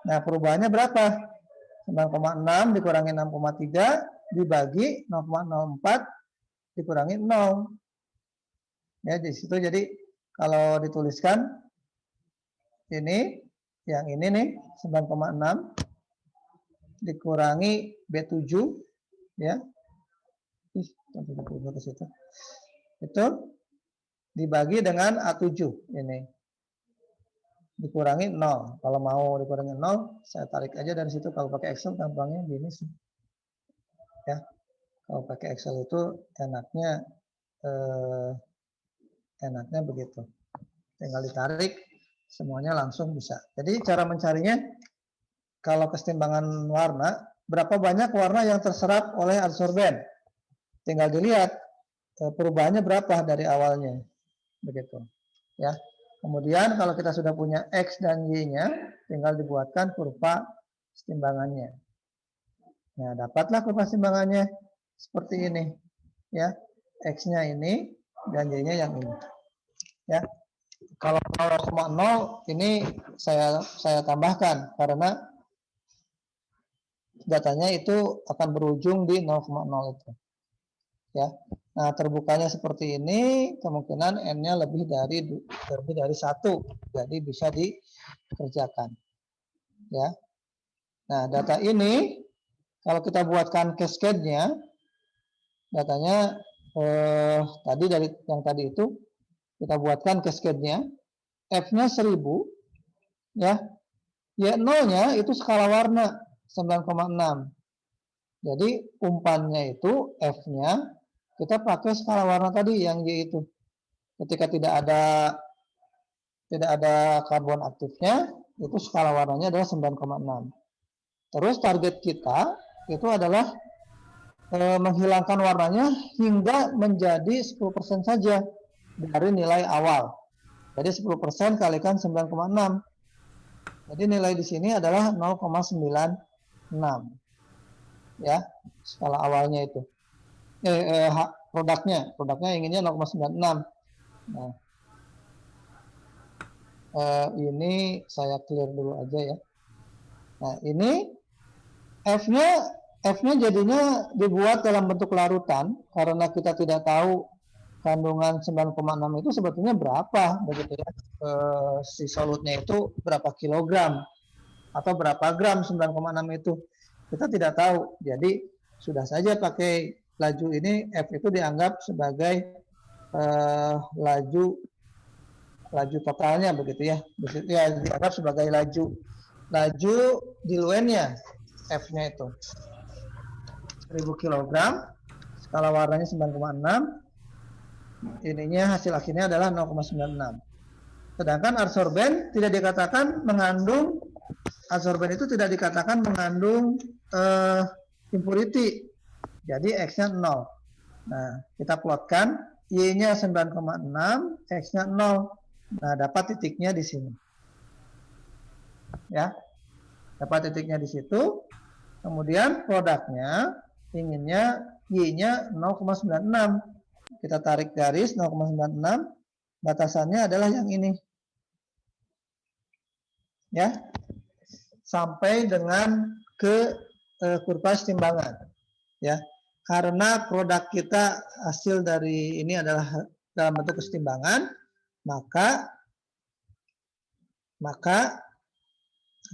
Nah, perubahannya berapa? 9,6 dikurangi 6,3 dibagi 0,04 dikurangi 0. Ya, di situ jadi kalau dituliskan ini yang ini nih 9,6 dikurangi B7 ya. Ke situ. Itu dibagi dengan A7 ini. Dikurangi 0. Kalau mau dikurangi 0, saya tarik aja dari situ. Kalau pakai Excel gampangnya gini sih. Ya. Kalau pakai Excel itu enaknya begitu. Tinggal ditarik, semuanya langsung bisa. Jadi cara mencarinya, kalau kesetimbangan warna, berapa banyak warna yang terserap oleh adsorben. Tinggal dilihat perubahannya berapa dari awalnya. Begitu. Ya. Kemudian kalau kita sudah punya X dan Y-nya, tinggal dibuatkan kurva kesetimbangannya. Nah, dapatlah kurva kesetimbangannya seperti ini. Ya. X-nya ini dan Y-nya yang ini. Ya. Kalau 0,0 ini saya tambahkan karena datanya itu akan berujung di 0,0 itu. Ya. Nah, terbukanya seperti ini, kemungkinan N-nya lebih dari 1. Jadi bisa dikerjakan. Ya. Nah, data ini kalau kita buatkan cascade-nya, datanya tadi dari yang tadi itu kita buatkan cascade-nya, F-nya 1000 ya. Y0-nya itu skala warna 9,6. Jadi umpannya itu F-nya kita pakai skala warna tadi yang Y itu. Ketika tidak ada tidak ada karbon aktifnya, itu skala warnanya adalah 9,6. Terus target kita itu adalah menghilangkan warnanya hingga menjadi 10% saja dari nilai awal. Jadi 10% kalikan 9,6. Jadi nilai di sini adalah 0,96. Ya, skala awalnya itu. Produknya inginnya 0,96. Nah, ini saya clear dulu aja ya. Nah, ini F-nya jadinya dibuat dalam bentuk larutan karena kita tidak tahu kandungan 9,6 itu sebetulnya berapa begitu ya. Si solutnya itu berapa kilogram atau berapa gram 9,6 itu kita tidak tahu. Jadi sudah saja pakai laju ini, F itu dianggap sebagai laju totalnya begitu ya. Ya dianggap sebagai laju diluennya F-nya itu 1000 kg, skala warnanya 9,6, ininya hasil akhirnya adalah 0,96. Sedangkan adsorben tidak dikatakan mengandung, adsorben itu tidak dikatakan mengandung impurity, jadi X-nya 0. Nah, kita plotkan Y-nya 9,6, X-nya 0. Nah, dapat titiknya di sini. Ya, dapat titiknya di situ. Kemudian produknya inginnya Y-nya 0,96. Kita tarik garis 0,96. Batasannya adalah yang ini. Ya. Sampai dengan ke kurva timbangan. Ya. Karena produk kita hasil dari ini adalah dalam bentuk kesetimbangan, maka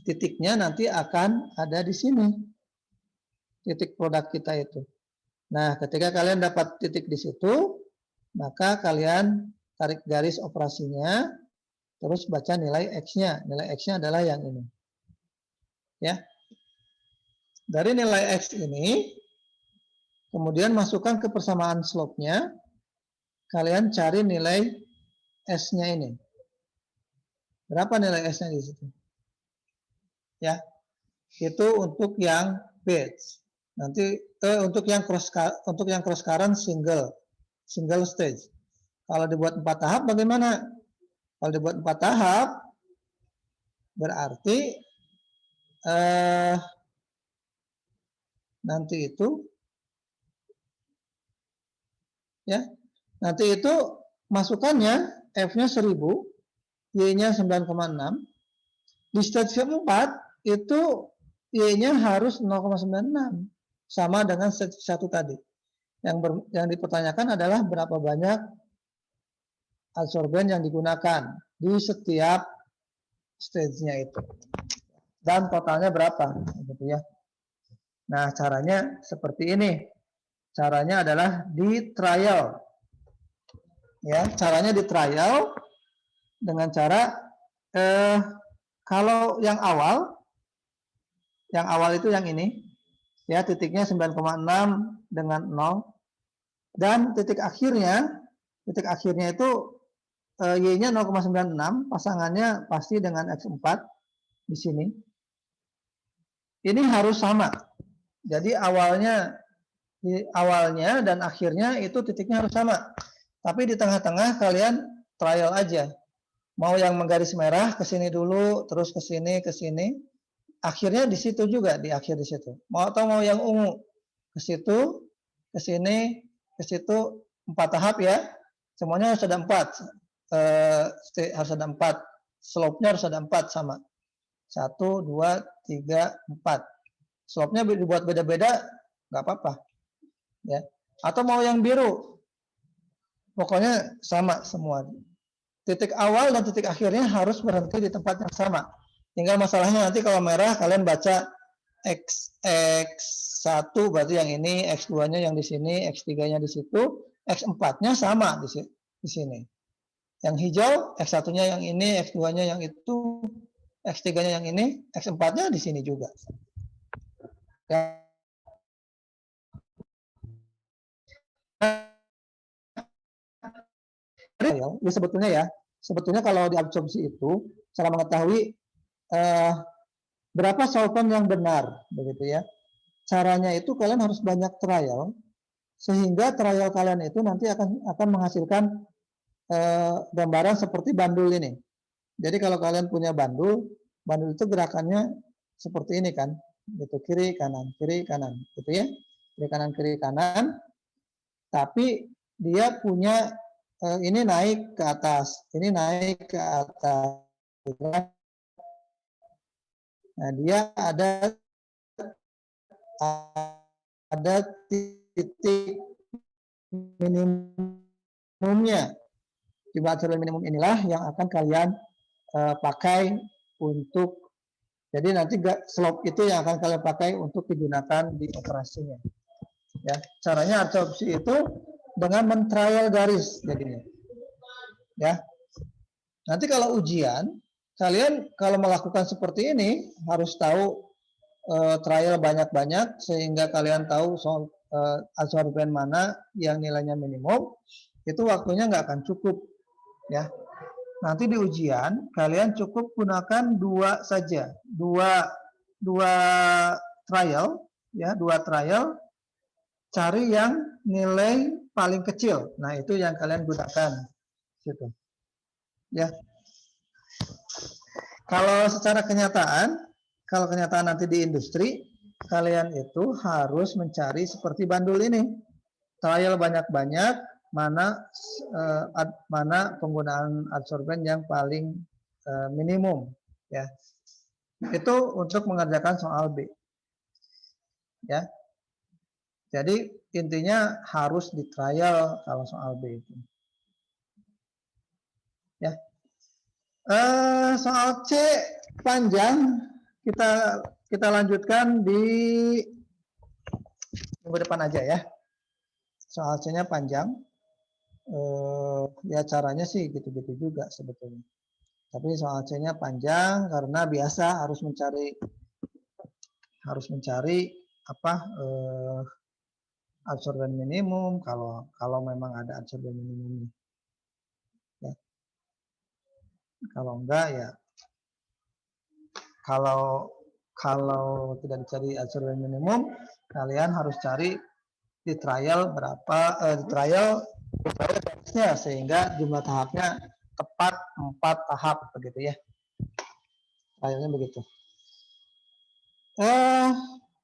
titiknya nanti akan ada di sini. Titik produk kita itu. Nah, ketika kalian dapat titik di situ, maka kalian tarik garis operasinya, terus baca nilai X-nya. Nilai X-nya adalah yang ini. Ya. Dari nilai X ini, kemudian masukkan ke persamaan slope-nya, kalian cari nilai S-nya ini. Berapa nilai S-nya di situ? Ya. Itu untuk yang batch. Nanti untuk yang cross current single stage. Kalau dibuat 4 tahap bagaimana? Kalau dibuat 4 tahap berarti nanti itu ya, nanti itu masukannya F-nya 1000, Y-nya 9,6. Di stage 4 itu Y-nya harus 0,96. Sama dengan stage 1 tadi. Yang dipertanyakan adalah berapa banyak adsorben yang digunakan di setiap stage-nya itu. Dan totalnya berapa, gitu ya. Nah, caranya seperti ini. Caranya adalah di trial. Ya, caranya di trial dengan cara kalau yang awal itu yang ini. Ya, titiknya 9,6 dengan 0. Dan titik akhirnya itu Y-nya 0,96, pasangannya pasti dengan X4 di sini. Ini harus sama. Jadi awalnya dan akhirnya itu titiknya harus sama. Tapi di tengah-tengah kalian trial aja. Mau yang menggaris merah ke sini dulu, terus ke sini, akhirnya di situ juga, di akhir di situ. Mau yang ungu, ke situ, ke sini, ke situ, 4 tahap ya. Semuanya harus ada 4. Harus ada 4. Slope-nya harus ada 4 sama. 1, 2, 3, 4. Slope-nya dibuat beda-beda, nggak apa-apa. Ya. Atau mau yang biru, pokoknya sama semua. Titik awal dan titik akhirnya harus berhenti di tempat yang sama. Tinggal masalahnya nanti kalau merah kalian baca X1 berarti yang ini, X2-nya yang di sini, X3-nya di situ, X4-nya sama di sini. Yang hijau X1-nya yang ini, X2-nya yang itu, X3-nya yang ini, X4-nya di sini juga. Ya. Ya sebetulnya ya, sebetulnya kalau diabsorpsi itu cara mengetahui berapa solvent yang benar, begitu ya. Caranya itu kalian harus banyak trial, sehingga trial kalian itu nanti akan menghasilkan gambaran seperti bandul ini. Jadi kalau kalian punya bandul itu gerakannya seperti ini kan, gitu, kiri kanan, gitu ya, kiri kanan. Tapi dia punya ini naik ke atas, ini naik ke atas. Nah, dia ada titik minimumnya. Jumlah absorben minimum inilah yang akan kalian pakai untuk, jadi nanti slope itu yang akan kalian pakai untuk digunakan di operasinya. Ya, caranya absorpsi itu dengan men-trial garis jadinya. Ya. Nanti kalau ujian, kalian kalau melakukan seperti ini harus tahu trial banyak-banyak sehingga kalian tahu soal absorben mana yang nilainya minimum, itu waktunya nggak akan cukup. Ya, nanti di ujian kalian cukup gunakan dua saja, dua trial, ya, dua trial, cari yang nilai paling kecil. Nah, itu yang kalian gunakan, gitu. Ya, kalau secara kenyataan, nanti di industri, kalian itu harus mencari seperti bandul ini, trial banyak-banyak. Mana penggunaan absorben yang paling minimum, ya, itu untuk mengerjakan soal B, ya. Jadi intinya harus di trial kalau soal B itu, ya. Soal C panjang, kita lanjutkan di minggu depan aja ya. Soal C-nya panjang. Ya caranya sih gitu-gitu juga sebetulnya. Tapi soal C-nya panjang karena biasa harus mencari apa absorben minimum kalau memang ada absorben minimumnya. Ya. Kalau enggak ya kalau tidak dicari absorben minimum, kalian harus cari di trial berapa di trial garisnya sehingga jumlah tahapnya tepat 4 tahap begitu ya. Trialnya begitu.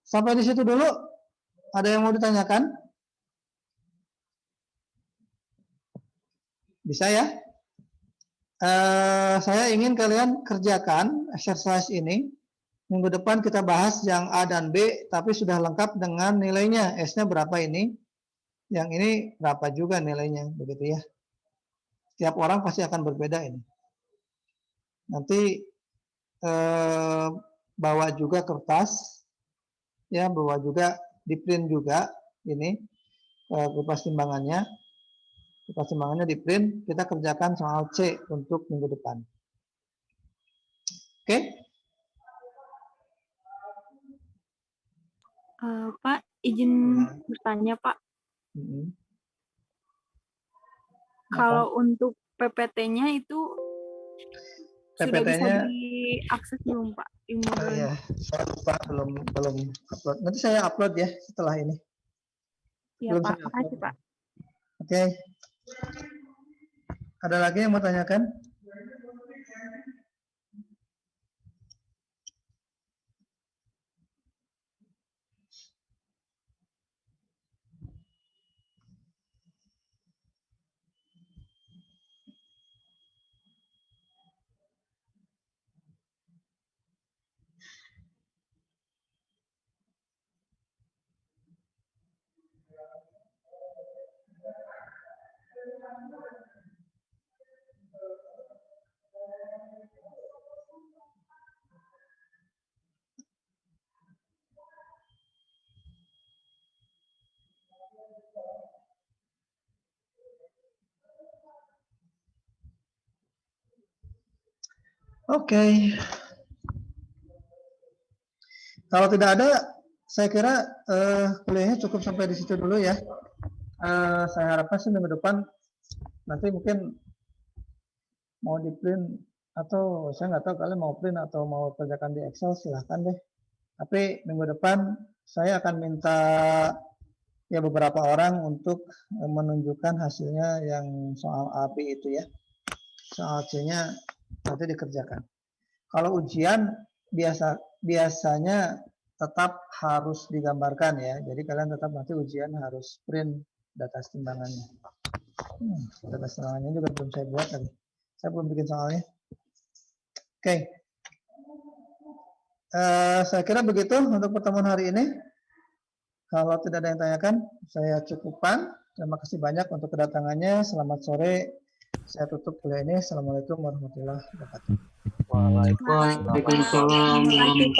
Sampai di situ dulu. Ada yang mau ditanyakan? Bisa ya? Saya ingin kalian kerjakan exercise ini. Minggu depan kita bahas yang A dan B, tapi sudah lengkap dengan nilainya. S-nya berapa ini? Yang ini berapa juga nilainya, begitu ya. Setiap orang pasti akan berbeda ini. Nanti bawa juga kertas, ya, bawa juga di print juga ini kertas timbangannya. Kertas timbangannya di print. Kita kerjakan soal C untuk minggu depan. Oke? Pak, izin bertanya, Pak. Kalau untuk PPT-nya itu sudah bisa diakses belum, Pak? Ya, saya lupa belum upload. Nanti saya upload ya setelah ini. Ya, Pak. Makasih, Pak. Oke. Ada lagi yang mau tanyakan? Oke. Kalau tidak ada, saya kira kuliahnya cukup sampai di situ dulu ya. Saya harapkan sih minggu depan nanti mungkin mau di print atau saya nggak tahu kalian mau print atau mau kerjakan di Excel, silahkan deh. Tapi minggu depan saya akan minta ya beberapa orang untuk menunjukkan hasilnya yang soal API itu ya. Soal C-nya nanti dikerjakan. Kalau ujian biasanya tetap harus digambarkan ya. Jadi kalian tetap nanti ujian harus print data timbangannya. Data timbangannya juga belum saya buat tadi. Saya belum bikin soalnya. Oke. Saya kira begitu untuk pertemuan hari ini. Kalau tidak ada yang tanyakan, saya cukupkan. Terima kasih banyak untuk kedatangannya. Selamat sore. Saya tutup kuliah ini. Assalamualaikum warahmatullahi wabarakatuh. Waalaikumsalam. Waalaikumsalam warahmatullahi